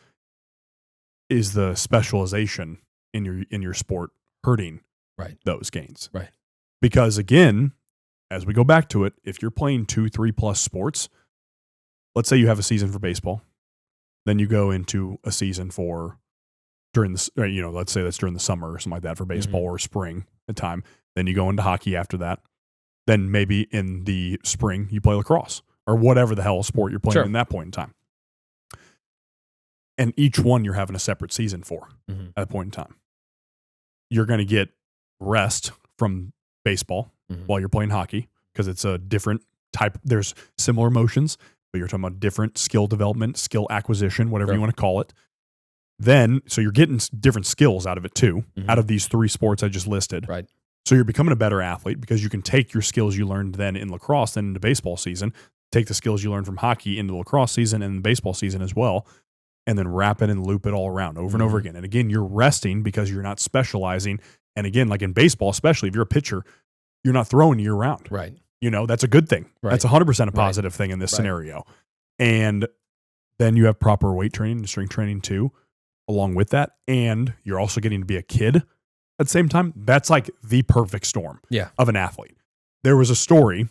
the specialization in your sport hurting those gains. Right. Because again, as we go back to it, if you're playing 2-3+ sports, let's say you have a season for baseball, then you go into a season for let's say that's during the summer or something like that for baseball, or spring at time. Then you go into hockey after that. Then maybe in the spring you play lacrosse or whatever the hell sport you're playing in that point in time. And each one you're having a separate season for at a point in time. You're going to get rest from baseball while you're playing hockey, because it's a different type. There's similar motions, but you're talking about different skill development, skill acquisition, whatever you want to call it. Then, so you're getting different skills out of it too, out of these 3 sports I just listed. Right. So you're becoming a better athlete, because you can take your skills you learned then in lacrosse, then into baseball season, take the skills you learned from hockey into the lacrosse season and the baseball season as well, and then wrap it and loop it all around over and over again. And again, you're resting because you're not specializing. And again, like in baseball, especially if you're a pitcher, you're not throwing year round. Right. That's a good thing. Right. That's 100% a positive thing in this scenario. And then you have proper weight training and strength training too, along with that. And you're also getting to be a kid at the same time. That's like the perfect storm of an athlete. There was a story,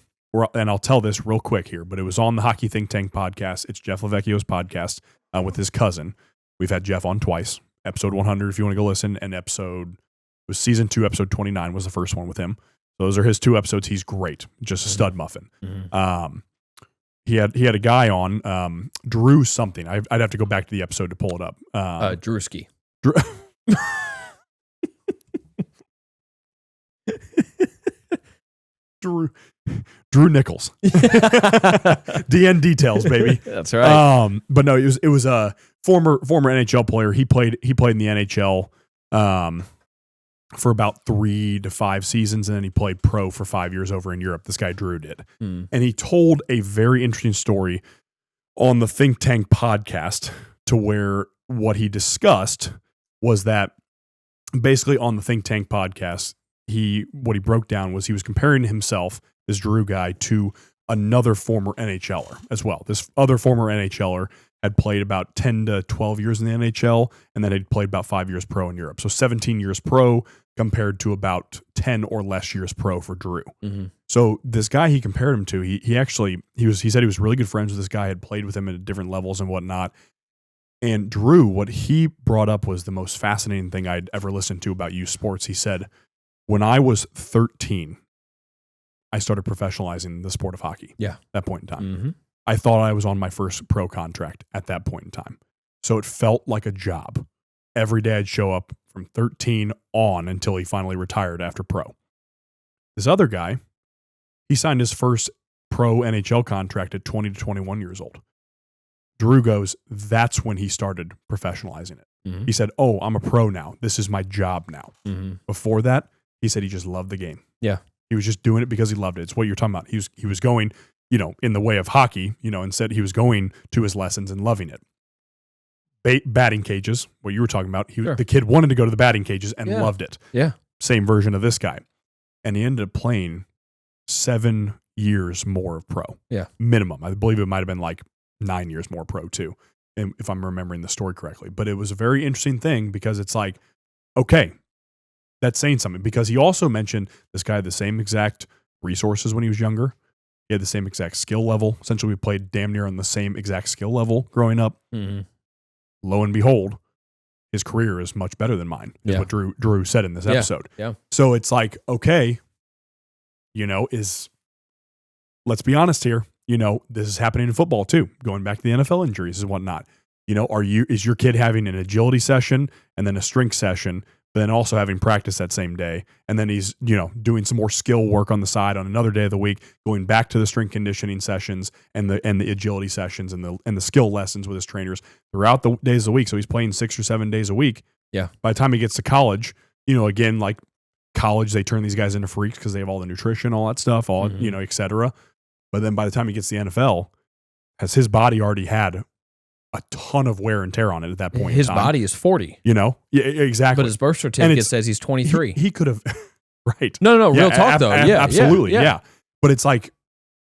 and I'll tell this real quick here, but it was on the Hockey Think Tank podcast. It's Jeff Lavecchio's podcast with his cousin. We've had Jeff on twice. Episode 100, if you want to go listen, and it was season 2, episode 29 was the first one with him. Those are his 2 episodes. He's great. Just a stud muffin. Mm-hmm. He had a guy on, Drew something. I'd have to go back to the episode to pull it up. Drewski. Drew Nichols. DN details, baby. That's right. But no, it was a former NHL player. He played in the NHL for about 3 to 5 seasons, and then he played pro for 5 years over in Europe. This guy Drew did. And he told a very interesting story on the Think Tank podcast, to where what he discussed was that basically on the Think Tank podcast, what he broke down was he was comparing himself, this Drew guy, to another former NHLer as well. This other former NHLer had played about 10 to 12 years in the NHL, and then had played about 5 years pro in Europe. So 17 years pro compared to about 10 or less years pro for Drew. Mm-hmm. So this guy he compared him to, he said he was really good friends with this guy, had played with him at different levels and whatnot. And Drew, what he brought up was the most fascinating thing I'd ever listened to about youth sports. He said, when I was 13, I started professionalizing the sport of hockey. Yeah. At that point in time. Mm-hmm. I thought I was on my first pro contract at that point in time. So it felt like a job. Every day I'd show up from 13 on until he finally retired after pro. This other guy, he signed his first pro NHL contract at 20 to 21 years old. Drew goes, that's when he started professionalizing it. Mm-hmm. He said, oh, I'm a pro now. This is my job now. Mm-hmm. Before that, he said he just loved the game. Yeah. He was just doing it because he loved it. It's what you're talking about. He was going, in the way of hockey, instead he was going to his lessons and loving it. Batting cages, what you were talking about. The kid wanted to go to the batting cages and loved it. Yeah. Same version of this guy. And he ended up playing 7 years more of pro. Yeah. Minimum. I believe it might have been like 9 years more pro too, if I'm remembering the story correctly. But it was a very interesting thing because it's like, okay, that's saying something. Because he also mentioned this guy had the same exact resources when he was younger. He had the same exact skill level. Essentially, we played damn near on the same exact skill level growing up. Mm-hmm. Lo and behold, his career is much better than mine, is what Drew said in this episode. Yeah. So it's like, okay, let's be honest here. This is happening in football too, going back to the NFL injuries and whatnot. Is your kid having an agility session and then a strength session, but then also having practice that same day? And then he's, doing some more skill work on the side on another day of the week, going back to the strength conditioning sessions and the agility sessions and the skill lessons with his trainers throughout the days of the week. So he's playing 6 or 7 days a week. Yeah. By the time he gets to college, again, like college, they turn these guys into freaks because they have all the nutrition, all that stuff, et cetera. But then by the time he gets to the NFL, has his body already had a ton of wear and tear on it at that point His in time. body is 40. Yeah, exactly. But his birth certificate says he's 23. He could have, right. No, real talk though. Yeah, absolutely. Yeah. But it's like,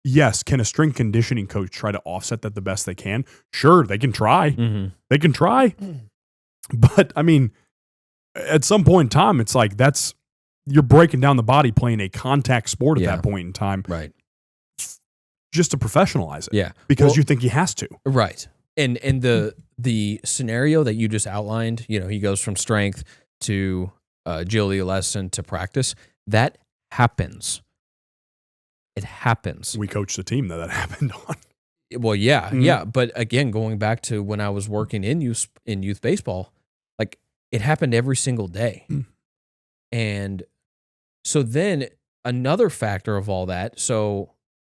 yes, can a strength conditioning coach try to offset that the best they can? Sure, they can try. Mm-hmm. They can try. But I mean, at some point in time, it's like you're breaking down the body playing a contact sport at that point in time. Right. Just to professionalize it. Yeah. Because you think he has to. Right. And the scenario that you just outlined, he goes from strength to agility lesson to practice. That happens. It happens. We coached a team that happened on. Well, yeah, yeah. But again, going back to when I was working in youth baseball, like it happened every single day. And so then another factor of all that, so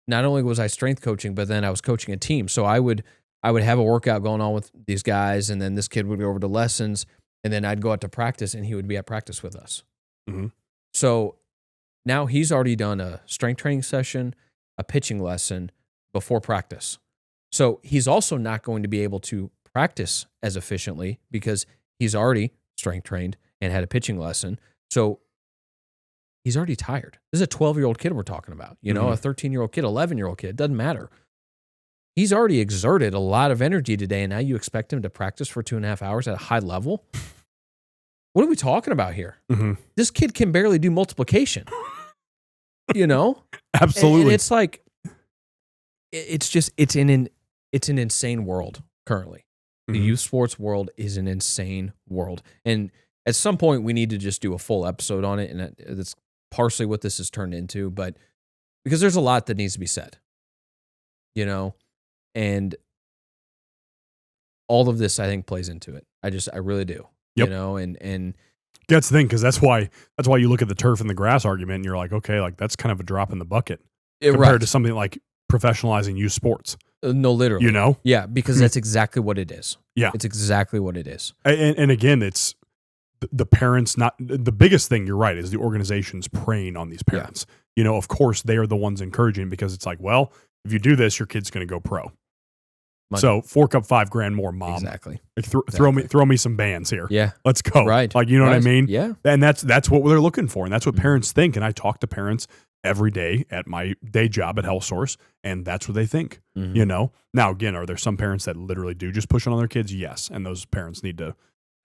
not only was I strength coaching, but then I was coaching a team. So I would have a workout going on with these guys, and then this kid would go over to lessons, and then I'd go out to practice, and he would be at practice with us. Mm-hmm. So now he's already done a strength training session, a pitching lesson before practice. So he's also not going to be able to practice as efficiently because he's already strength trained and had a pitching lesson. So he's already tired. This is a 12-year-old kid we're talking about, you know, a 13-year-old kid, 11-year-old kid, doesn't matter. He's already exerted a lot of energy today, and now you expect him to practice for 2.5 hours at a high level? What are we talking about here? This kid can barely do multiplication, you know? Absolutely. And it's like, it's an insane world currently. The youth sports world is an insane world. And at some point, we need to just do a full episode on it. And that's partially what this has turned into. But because there's a lot that needs to be said, you know, and all of this, I think, plays into it. I really do, you know, and that's the thing, because that's why you look at the turf and the grass argument and you're like, okay, like that's kind of a drop in the bucket compared to something like professionalizing youth sports. No, literally. You know? Yeah, because that's exactly what it is. Yeah. It's exactly what it is. And again, it's the parents, not the biggest thing, you're right, is the organizations preying on these parents. Yeah. You know, of course, they are the ones encouraging, because it's like, well, if you do this, your kid's going to go pro. Money. So fork up $5,000 more, mom. Exactly. Like throw me some bands here. Yeah. Let's go. Right. Like, you know what I mean? Yeah. And that's what they're looking for. And that's what parents think. And I talk to parents every day at my day job at Health Source, and that's what they think, you know? Now, again, are there some parents that literally do just push it on their kids? Yes. And those parents need to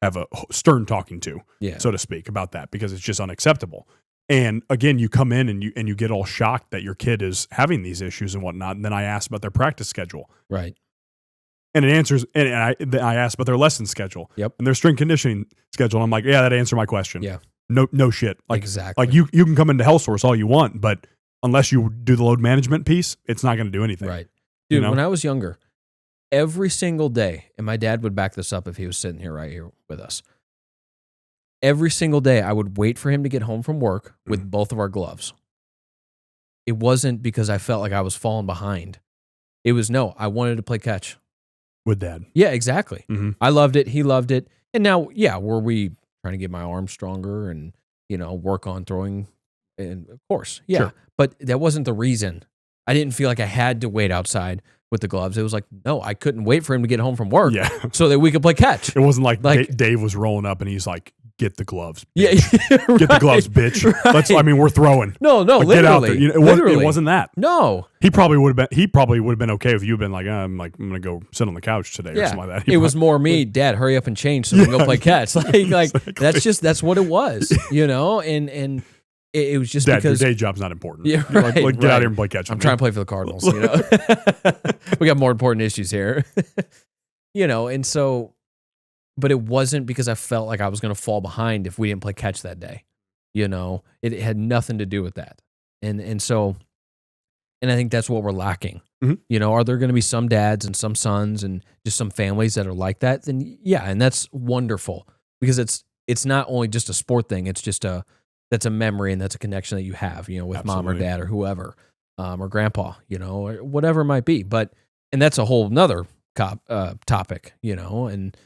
have a stern talking to, so to speak, about that, because it's just unacceptable. And again, you come in and you get all shocked that your kid is having these issues and whatnot. And then I ask about their practice schedule. Right. And it answers, and I asked about their lesson schedule. Yep. And their strength conditioning schedule. And I'm like, yeah, that answered my question. Yeah. No shit. Like, exactly. Like you can come into Health Source all you want, but unless you do the load management piece, it's not going to do anything. Right. Dude, you know? When I was younger, every single day, and my dad would back this up if he was sitting here right here with us. Every single day, I would wait for him to get home from work with both of our gloves. It wasn't because I felt like I was falling behind. It was, no, I wanted to play catch. With Dad. Yeah, exactly. I loved it. He loved it. And now, yeah, were we trying to get my arm stronger and, you know, work on throwing? And of course, yeah. Sure. But that wasn't the reason. I didn't feel like I had to wait outside with the gloves. It was like, no, I couldn't wait for him to get home from work so that we could play catch. It wasn't like Dave was rolling up and he's like, get the gloves, bitch. Yeah, right, get the gloves, bitch. Right. We're throwing. No, like, literally. Get out there. You know, it wasn't that. No. He probably would have been okay if you'd been like, I'm going to go sit on the couch today or something like that. It was more me, Dad, hurry up and change so we can go play catch. Exactly. That's what it was, you know? And it was just Dad, because your day job's not important. Yeah, right, get out here and play catch. I'm trying to play for the Cardinals, you know? We got more important issues here. You know, and so, but it wasn't because I felt like I was going to fall behind if we didn't play catch that day. You know, it had nothing to do with that. And so, and I think that's what we're lacking. You know, are there going to be some dads and some sons and just some families that are like that? Then yeah, and that's wonderful, because it's not only just a sport thing. It's just that's a memory and that's a connection that you have, you know, with mom or dad or whoever, or grandpa, you know, or whatever it might be. But, and that's a whole nother topic, you know, and,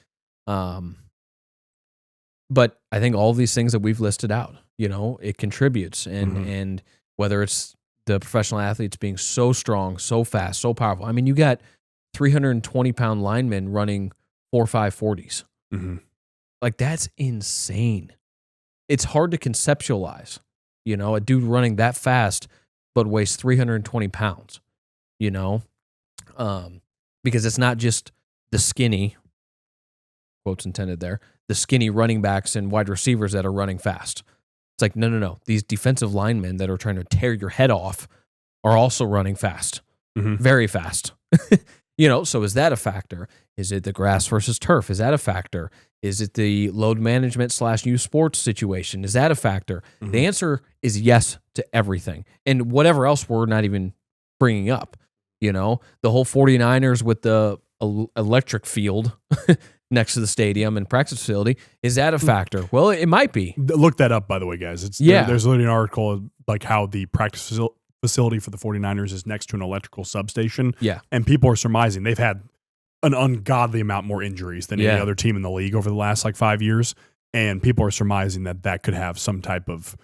but I think all these things that we've listed out, you know, it contributes, and whether it's the professional athletes being so strong, so fast, so powerful. I mean, you got 320-pound linemen running 4.5 40s. Like, that's insane. It's hard to conceptualize, you know, a dude running that fast but weighs 320 pounds, you know, because it's not just the skinny, quotes intended there, the skinny running backs and wide receivers that are running fast. It's like, no. These defensive linemen that are trying to tear your head off are also running fast, very fast. You know, so is that a factor? Is it the grass versus turf? Is that a factor? Is it the load management / youth sports situation? Is that a factor? The answer is yes to everything. And whatever else we're not even bringing up, you know, the whole 49ers with the electric field next to the stadium and practice facility, is that a factor? Well, it might be. Look that up, by the way, guys. There's literally an article like how the practice facility for the 49ers is next to an electrical substation. Yeah. And people are surmising they've had an ungodly amount more injuries than any other team in the league over the last 5 years. And people are surmising that could have some type of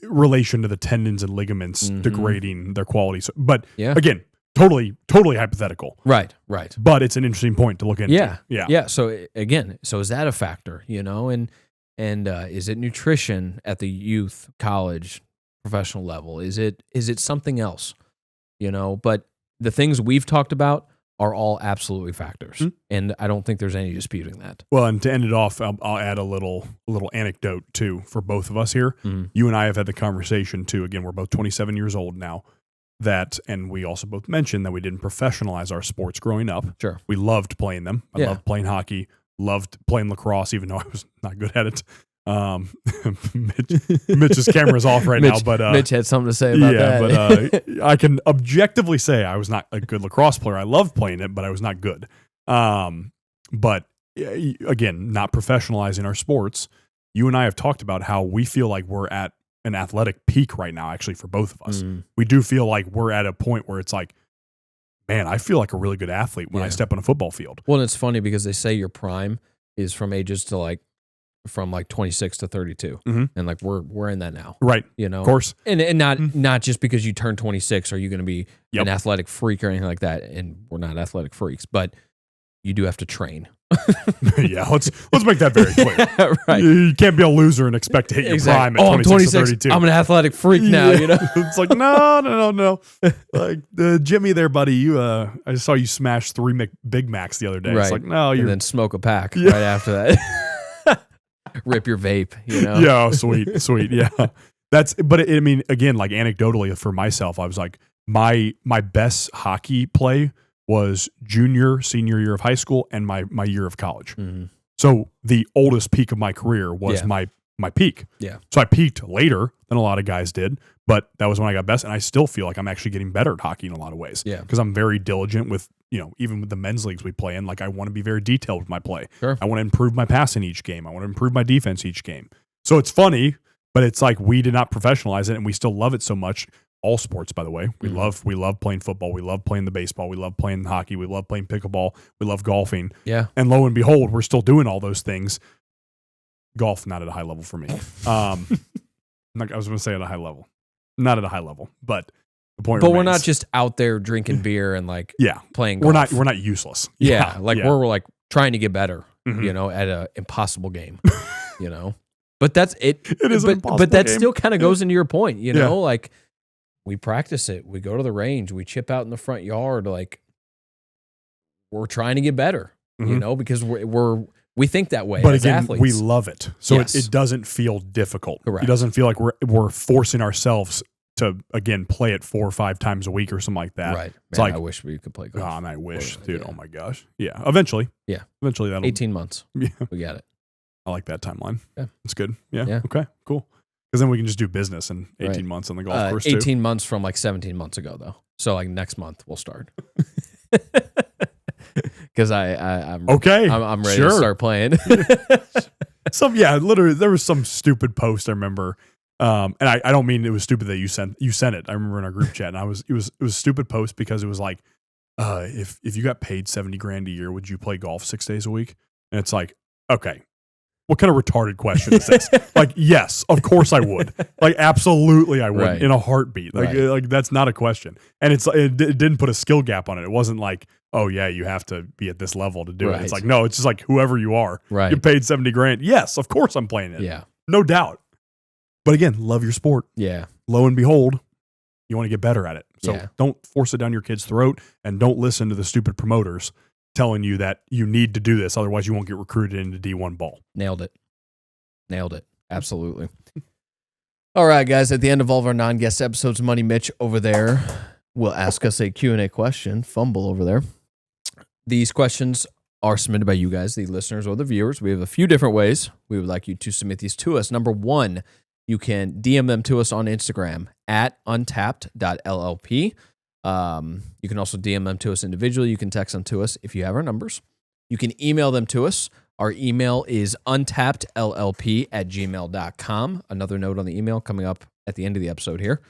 relation to the tendons and ligaments degrading their quality. So, but again, totally hypothetical. Right. But it's an interesting point to look into. Yeah. So again, is that a factor, you know? And And is it nutrition at the youth, college, professional level? Is it something else? But the things we've talked about are all absolutely factors. Mm-hmm. And I don't think there's any disputing that. Well, and to end it off, I'll add a little anecdote too for both of us here. Mm-hmm. You and I have had the conversation too. Again, we're both 27 years old now. And we also both mentioned that we didn't professionalize our sports growing up. Sure. We loved playing them. I loved playing hockey, loved playing lacrosse, even though I was not good at it. Mitch's camera's off right now, but Mitch had something to say about that. but I can objectively say I was not a good lacrosse player. I loved playing it, but I was not good. But again, not professionalizing our sports. You and I have talked about how we feel like we're at an athletic peak right now, actually, for both of us. We do feel like we're at a point where it's like, man, I feel like a really good athlete when I step on a football field. Well, and it's funny because they say your prime is from ages to from 26 to 32. Mm-hmm. And we're in that now. Right. Of course. And not just because you turn 26 are you going to be an athletic freak or anything like that. And we're not athletic freaks, but you do have to train. Yeah, let's make that very clear. Right. You can't be a loser and expect to hit your prime at 26 to 32. I'm an athletic freak now, It's like, no. Like, Jimmy there, buddy, I saw you smash 3 Big Macs the other day. Right. It's like, no, and then smoke a pack right after that. Rip your vape, Yeah, sweet. Yeah. But again, like anecdotally for myself, I was like, my best hockey play was senior year of high school and my year of college. Mm-hmm. So the oldest peak of my career was my peak. Yeah. So I peaked later than a lot of guys did, but that was when I got best. And I still feel like I'm actually getting better at hockey in a lot of ways. Yeah. Because I'm very diligent with, even with the men's leagues we play in, like I want to be very detailed with my play. Sure. I want to improve my passing each game. I want to improve my defense each game. So it's funny, but it's like we did not professionalize it and we still love it so much. All sports, by the way. We love playing football. We love playing the baseball. We love playing hockey. We love playing pickleball. We love golfing. Yeah. And lo and behold, we're still doing all those things. Golf, not at a high level for me. I was going to say at a high level. Not at a high level, but the point remains. We're not just out there drinking beer and playing golf. We're not useless. Yeah. We're trying to get better, Mm-hmm. At an impossible game, But that's it. It is an impossible but that game. still kind of goes into your point, Yeah. like we practice it. We go to the range. We chip out in the front yard. We're trying to get better, Mm-hmm. because we think that way But as again, athletes. we love it. So Yes. it doesn't feel difficult. Correct. It doesn't feel like we're forcing ourselves to, again, play it 4 or 5 times a week or something like that. Right. It's Man, like, I wish we could play golf. God, I wish, Or- dude. yeah. Oh my gosh. Yeah. Eventually. Yeah. Eventually that'll. 18 months. Yeah. We got it. I like that timeline. Yeah. It's good. Yeah. Yeah. Okay. Cool. Because then we can just do business in 18 Right. months on the golf course too. 18 months from 17 months ago, though. So next month we'll start. Because I'm Okay. I'm ready Sure. to start playing. Literally, there was some stupid post I remember, and I don't mean it was stupid that you sent it. I remember in our group chat, and it was a stupid post because it was like, if you got paid $70,000 a year, would you play golf 6 days a week? And it's like, okay, what kind of retarded question is this? Yes, of course I would. Absolutely I would, Right. in a heartbeat. Right. That's not a question. And it didn't put a skill gap on it. It wasn't like, oh yeah, you have to be at this level to do it. Right. It's like, no, it's just like whoever you are. Right. You paid $70,000. Yes, of course I'm playing it. Yeah. No doubt. But again, love your sport. Yeah. Lo and behold, you want to get better at it. So Yeah. don't force it down your kid's throat and don't listen to the stupid promoters telling you that you need to do this. Otherwise you won't get recruited into D1 ball. Nailed it. Absolutely. All right, guys. At the end of all of our non-guest episodes, Money Mitch over there will ask us a Q&A question. Fumble over there. These questions are submitted by you guys, the listeners or the viewers. We have a few different ways we would like you to submit these to us. Number one, you can DM them to us on Instagram at untapped.llp. You can also DM them to us individually. You can text them to us if you have our numbers. You can email them to us. Our email is untappedllp@gmail.com. Another note on the email coming up at the end of the episode here.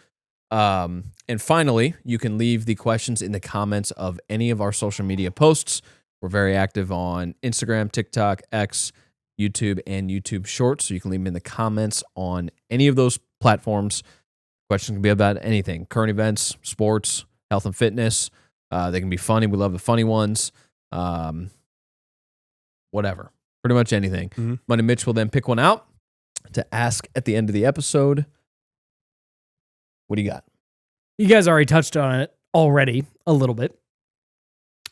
And finally, you can leave the questions in the comments of any of our social media posts. We're very active on Instagram, TikTok, X, YouTube, and YouTube Shorts. So you can leave them in the comments on any of those platforms. Questions can be about anything: current events, sports, health and fitness. They can be funny. We love the funny ones. Whatever. Pretty much anything. Mm-hmm. Money Mitch will then pick one out to ask at the end of the episode. What do you got? You guys already touched on it already a little bit.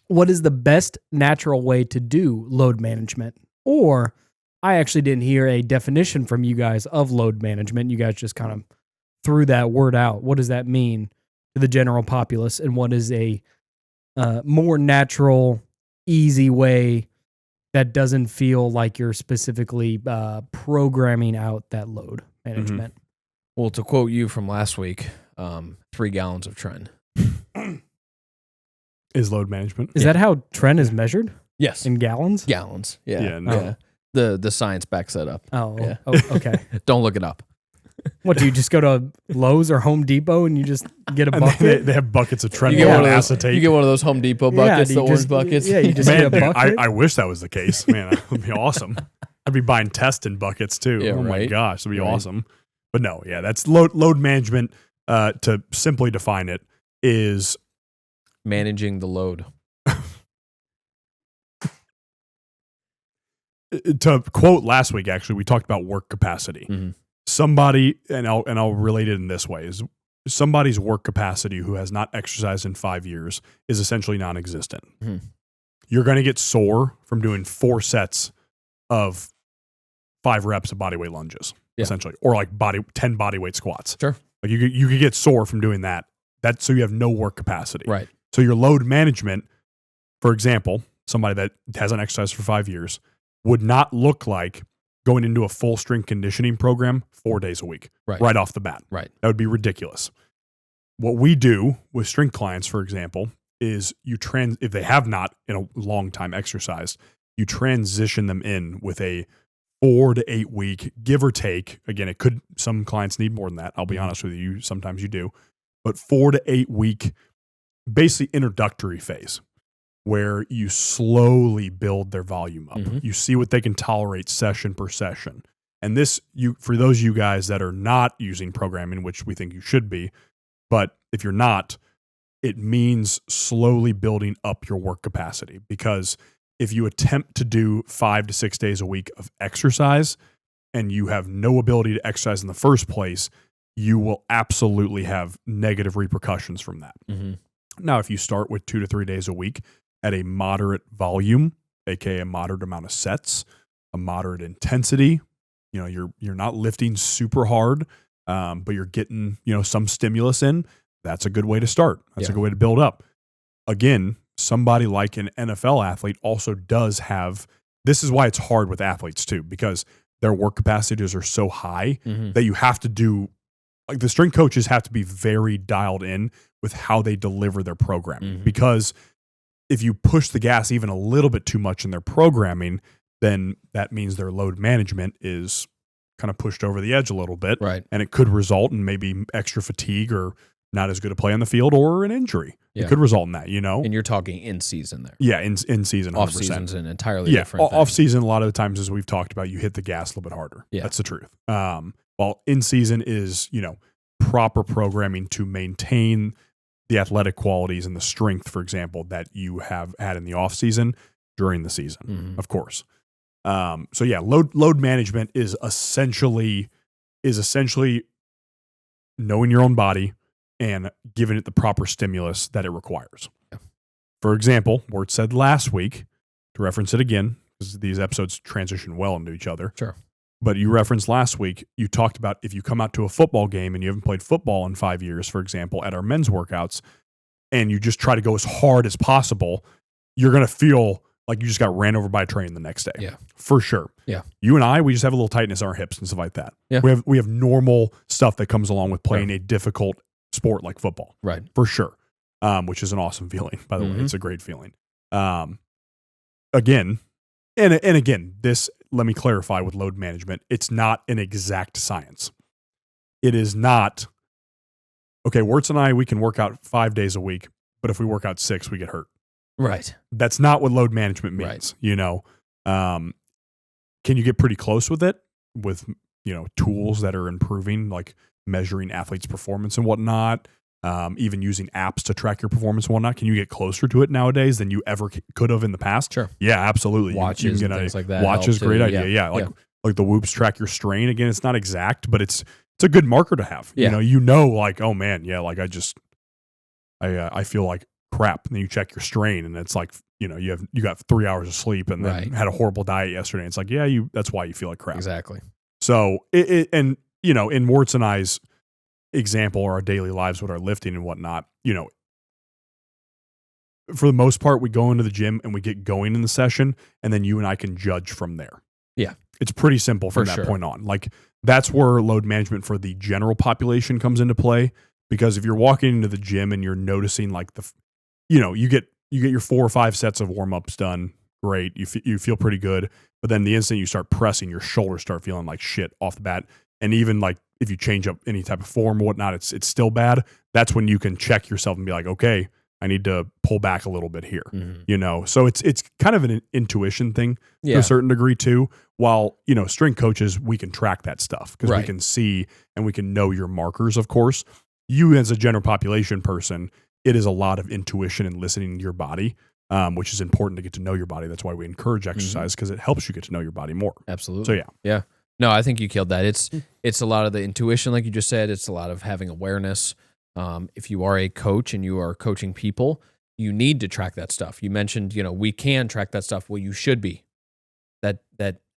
What is the best natural way to do load management? Or I actually didn't hear a definition from you guys of load management. You guys just kind of threw that word out. What does that mean to the general populace? And what is a more natural, easy way that doesn't feel like you're specifically programming out that load management? Well, to quote you from last week, 3 gallons of Tren. Is load management. Is that how Tren is measured? Yes. In gallons? Gallons. Yeah. Yeah, no. Yeah. The science backs that up. Oh, Yeah. Okay. Don't look it up. What, do you just go to Lowe's or Home Depot and you just get a And bucket? they have buckets of Trent You get, one of those, acetate. you get one of those Home Depot Yeah, buckets, do the you orange just- buckets. yeah, you just Man, get a dude, bucket. I wish that was the case. Man, that would be awesome. I'd be buying testing buckets too. Yeah, oh my right. gosh, that'd be Right. awesome. But no, yeah, that's load management. To simply define it, is Managing the load. to quote last week. Actually, we talked about work capacity. Mhm. Somebody, and I'll relate it in this way: is somebody's work capacity who has not exercised in 5 years is essentially non-existent. Mhm. You're going to get sore from doing 4 sets of 5 reps of bodyweight lunges, Yeah. essentially, or like 10 bodyweight squats. Sure. Like you could get sore from doing that. That's so you have no work capacity. Right. So your load management, for example, somebody that hasn't exercised for 5 years would not look like going into a full strength conditioning program 4 days a week, right off the bat. Right. That would be ridiculous. What we do with strength clients, for example, is if they have not in a long time exercised, you transition them in with a 4 to 8 week, give or take. Again, some clients need more than that. I'll be honest with you. Sometimes you do, but 4 to 8 week, basically introductory phase where you slowly build their volume up. Mhm. You see what they can tolerate session per session. And this, for those of you guys that are not using programming, which we think you should be, but if you're not, it means slowly building up your work capacity. Because if you attempt to do 5 to 6 days a week of exercise and you have no ability to exercise in the first place, you will absolutely have negative repercussions from that. Mm-hmm. Now, if you start with 2 to 3 days a week at a moderate volume, aka a moderate amount of sets, a moderate intensity, you're not lifting super hard, but you're getting some stimulus in. That's a good way to start. That's a good way to build up. Again, somebody like an NFL athlete also does have. This is why it's hard with athletes too, because their work capacities are so high that you have to do. Like the strength coaches have to be very dialed in with how they deliver their programming, because if you push the gas even a little bit too much in their programming, then that means their load management is kind of pushed over the edge a little bit. Right. And it could result in maybe extra fatigue or not as good a play on the field or an injury. Yeah. It could result in that, And you're talking in season there. Yeah, in season, 100%. Off season's an entirely different thing. Off season, a lot of the times, as we've talked about, you hit the gas a little bit harder. Yeah. That's the truth. While in season is, proper programming to maintain the athletic qualities and the strength, for example, that you have had in the off season during the season, of course. So yeah, load management is essentially knowing your own body and giving it the proper stimulus that it requires. Yeah. For example, Wurtz said last week, to reference it again, because these episodes transition well into each other. Sure. But you referenced last week, you talked about if you come out to a football game and you haven't played football in 5 years, for example, at our men's workouts, and you just try to go as hard as possible, you're going to feel like you just got ran over by a train the next day. Yeah. For sure. Yeah. You and I, we just have a little tightness in our hips and stuff like that. Yeah. We have normal stuff that comes along with playing a difficult sport like football. Right. For sure. Which is an awesome feeling, by the way. It's a great feeling. Again, this, let me clarify with load management, it's not an exact science. It is not, okay, Wurtz and I, we can work out 5 days a week, but if we work out 6, we get hurt. Right. That's not what load management means. Can you get pretty close with it with, tools that are improving, like measuring athletes' performance and whatnot, even using apps to track your performance and whatnot? Can you get closer to it nowadays than you ever could have in the past? Sure. Yeah, absolutely. Watches you can and things like that. Watches, help great too. idea. Yeah. like the whoops track your strain. Again, it's not exact, but it's a good marker to have. Yeah. You know, like, oh man, yeah, like I feel like crap. And then you check your strain, and it's like, you got 3 hours of sleep, and then had a horrible diet yesterday. And it's like, yeah, that's why you feel like crap. Exactly. So and in Wurtz and I's example, or our daily lives with our lifting and whatnot, for the most part, we go into the gym and we get going in the session, and then you and I can judge from there. Yeah. It's pretty simple from that point on. Like, that's where load management for the general population comes into play, because if you're walking into the gym and you're noticing like you get your 4 or 5 sets of warm-ups done, great. You feel pretty good. But then the instant you start pressing, your shoulders start feeling like shit off the bat. And even like if you change up any type of form or whatnot, it's still bad. That's when you can check yourself and be like, okay, I need to pull back a little bit here. Mm-hmm. So it's kind of an intuition thing to a certain degree too. While, strength coaches, we can track that stuff because we can see and we can know your markers, of course. You as a general population person, it is a lot of intuition and listening to your body, which is important to get to know your body. That's why we encourage exercise, because it helps you get to know your body more. Absolutely. So yeah. No, I think you killed that. It's a lot of the intuition, like you just said. It's a lot of having awareness. If you are a coach and you are coaching people, you need to track that stuff. You mentioned, we can track that stuff. Well, you should be. That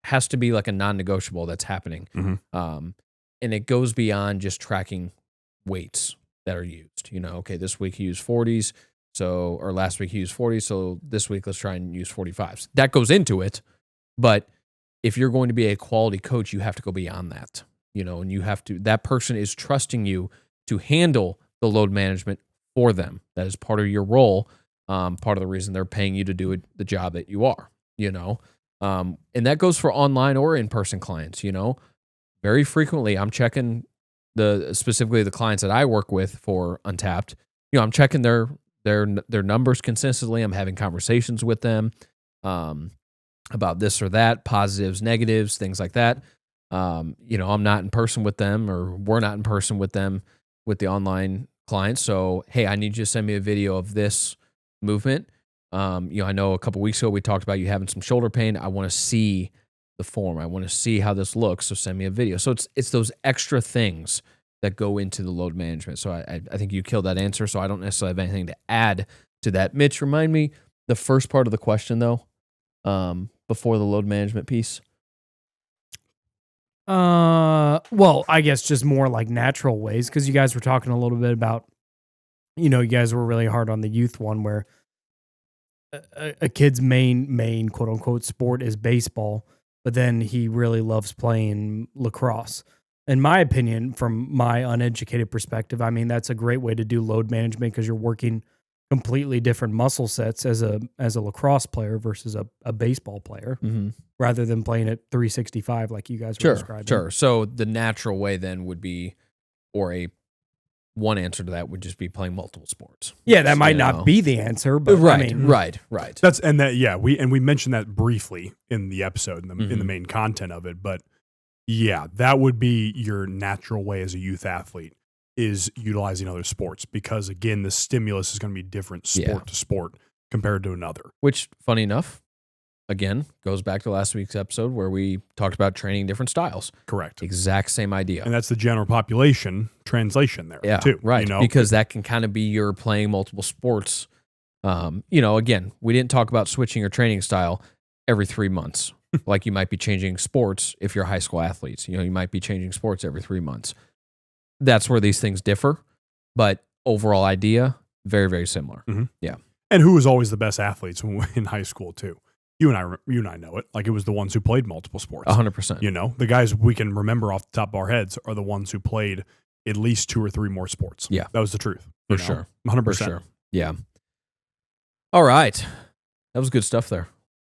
has to be like a non-negotiable that's happening. Mm-hmm. And it goes beyond just tracking weights that are used. Okay, this week he used 40s, or last week he used 40s, so this week let's try and use 45s. That goes into it, but if you're going to be a quality coach, you have to go beyond that, and you have to, that person is trusting you to handle the load management for them. That is part of your role, part of the reason they're paying you to do the job that you are, and that goes for online or in-person clients. Very frequently I'm checking specifically the clients that I work with for Untapped. I'm checking their numbers consistently. I'm having conversations with them about this or that, positives, negatives, things like that. I'm not in person with them, or we're not in person with them with the online clients. So, hey, I need you to send me a video of this movement. I know a couple weeks ago we talked about you having some shoulder pain. I want to see the form. I want to see how this looks. So send me a video. So it's those extra things that go into the load management. So I think you killed that answer. So I don't necessarily have anything to add to that. Mitch, remind me the first part of the question though, before the load management piece. Well, I guess just more like natural ways, because you guys were talking a little bit about, you guys were really hard on the youth one, where a kid's main quote unquote sport is baseball, but then he really loves playing lacrosse. In my opinion, from my uneducated perspective, I mean, that's a great way to do load management, because you're working completely different muscle sets as a lacrosse player versus a baseball player, rather than playing at 365 like you guys were describing. Sure. So the natural way then would be, or one answer to that would just be playing multiple sports. Yeah, that might not be the answer, but right. We mentioned that briefly in the episode, in the main content of it. But yeah, that would be your natural way as a youth athlete, is utilizing other sports, because again, the stimulus is going to be different sport to sport compared to another. Which, funny enough, again, goes back to last week's episode where we talked about training different styles. Correct. Exact same idea. And that's the general population translation there too. Right. Because that can kind of be your playing multiple sports. Again, we didn't talk about switching your training style every 3 months. Like you might be changing sports if you're high school athletes. You might be changing sports every 3 months. That's where these things differ. But overall idea, very, very similar. Mm-hmm. Yeah. And who was always the best athletes in high school too? You and I know it. Like, it was the ones who played multiple sports. 100%. The guys we can remember off the top of our heads are the ones who played at least 2 or 3 more sports. Yeah. That was the truth. For sure. 100%. For sure. Yeah. All right. That was good stuff there.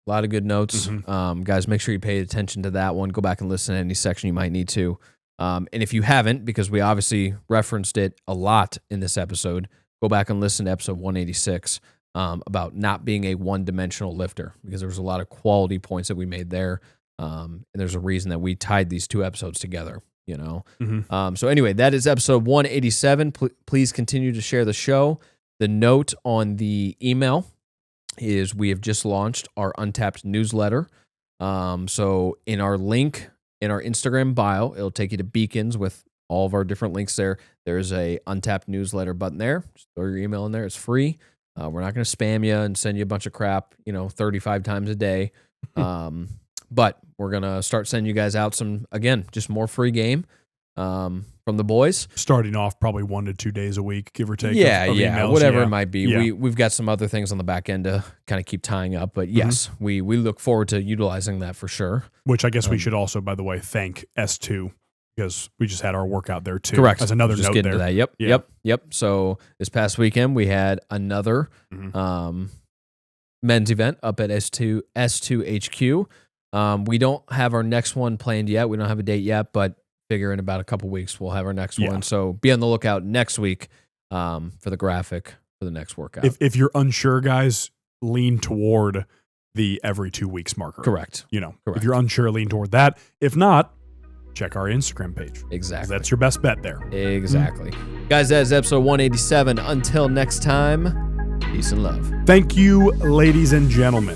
A lot of good notes. Mm-hmm. Guys, make sure you pay attention to that one. Go back and listen to any section you might need to. And if you haven't, because we obviously referenced it a lot in this episode, go back and listen to episode 186 about not being a one-dimensional lifter, because there was a lot of quality points that we made there. And there's a reason that we tied these 2 episodes together, Mm-hmm. So anyway, that is episode 187. Please continue to share the show. The note on the email is we have just launched our Untapped newsletter. So in our link in our Instagram bio. It'll take you to Beacons with all of our different links there. There's a Untapped newsletter button there. Just throw your email in there. It's free. We're not going to spam you and send you a bunch of crap, 35 times a day. But we're going to start sending you guys out some, again, just more free game from the boys. Starting off probably 1 to 2 days a week, give or take. Yeah, of emails. whatever it might be. Yeah. We've got some other things on the back end to kind of keep tying up. But yes, we look forward to utilizing that for sure. Which I guess we should also, by the way, thank S2 because we just had our workout there too. Correct. As another just note getting there. to that. Yeah. Yep. So this past weekend we had another men's event up at S2 HQ. We don't have our next one planned yet. We don't have a date yet, but figure in about a couple weeks we'll have our next one. So be on the lookout next week for the graphic for the next workout. If you're unsure, guys, lean toward the every 2 weeks marker. Correct. Correct. If you're unsure, lean toward that. If not, check our Instagram page. Exactly. That's your best bet there. Exactly. Guys, that is episode 187. Until next time, peace and love. Thank you, ladies and gentlemen.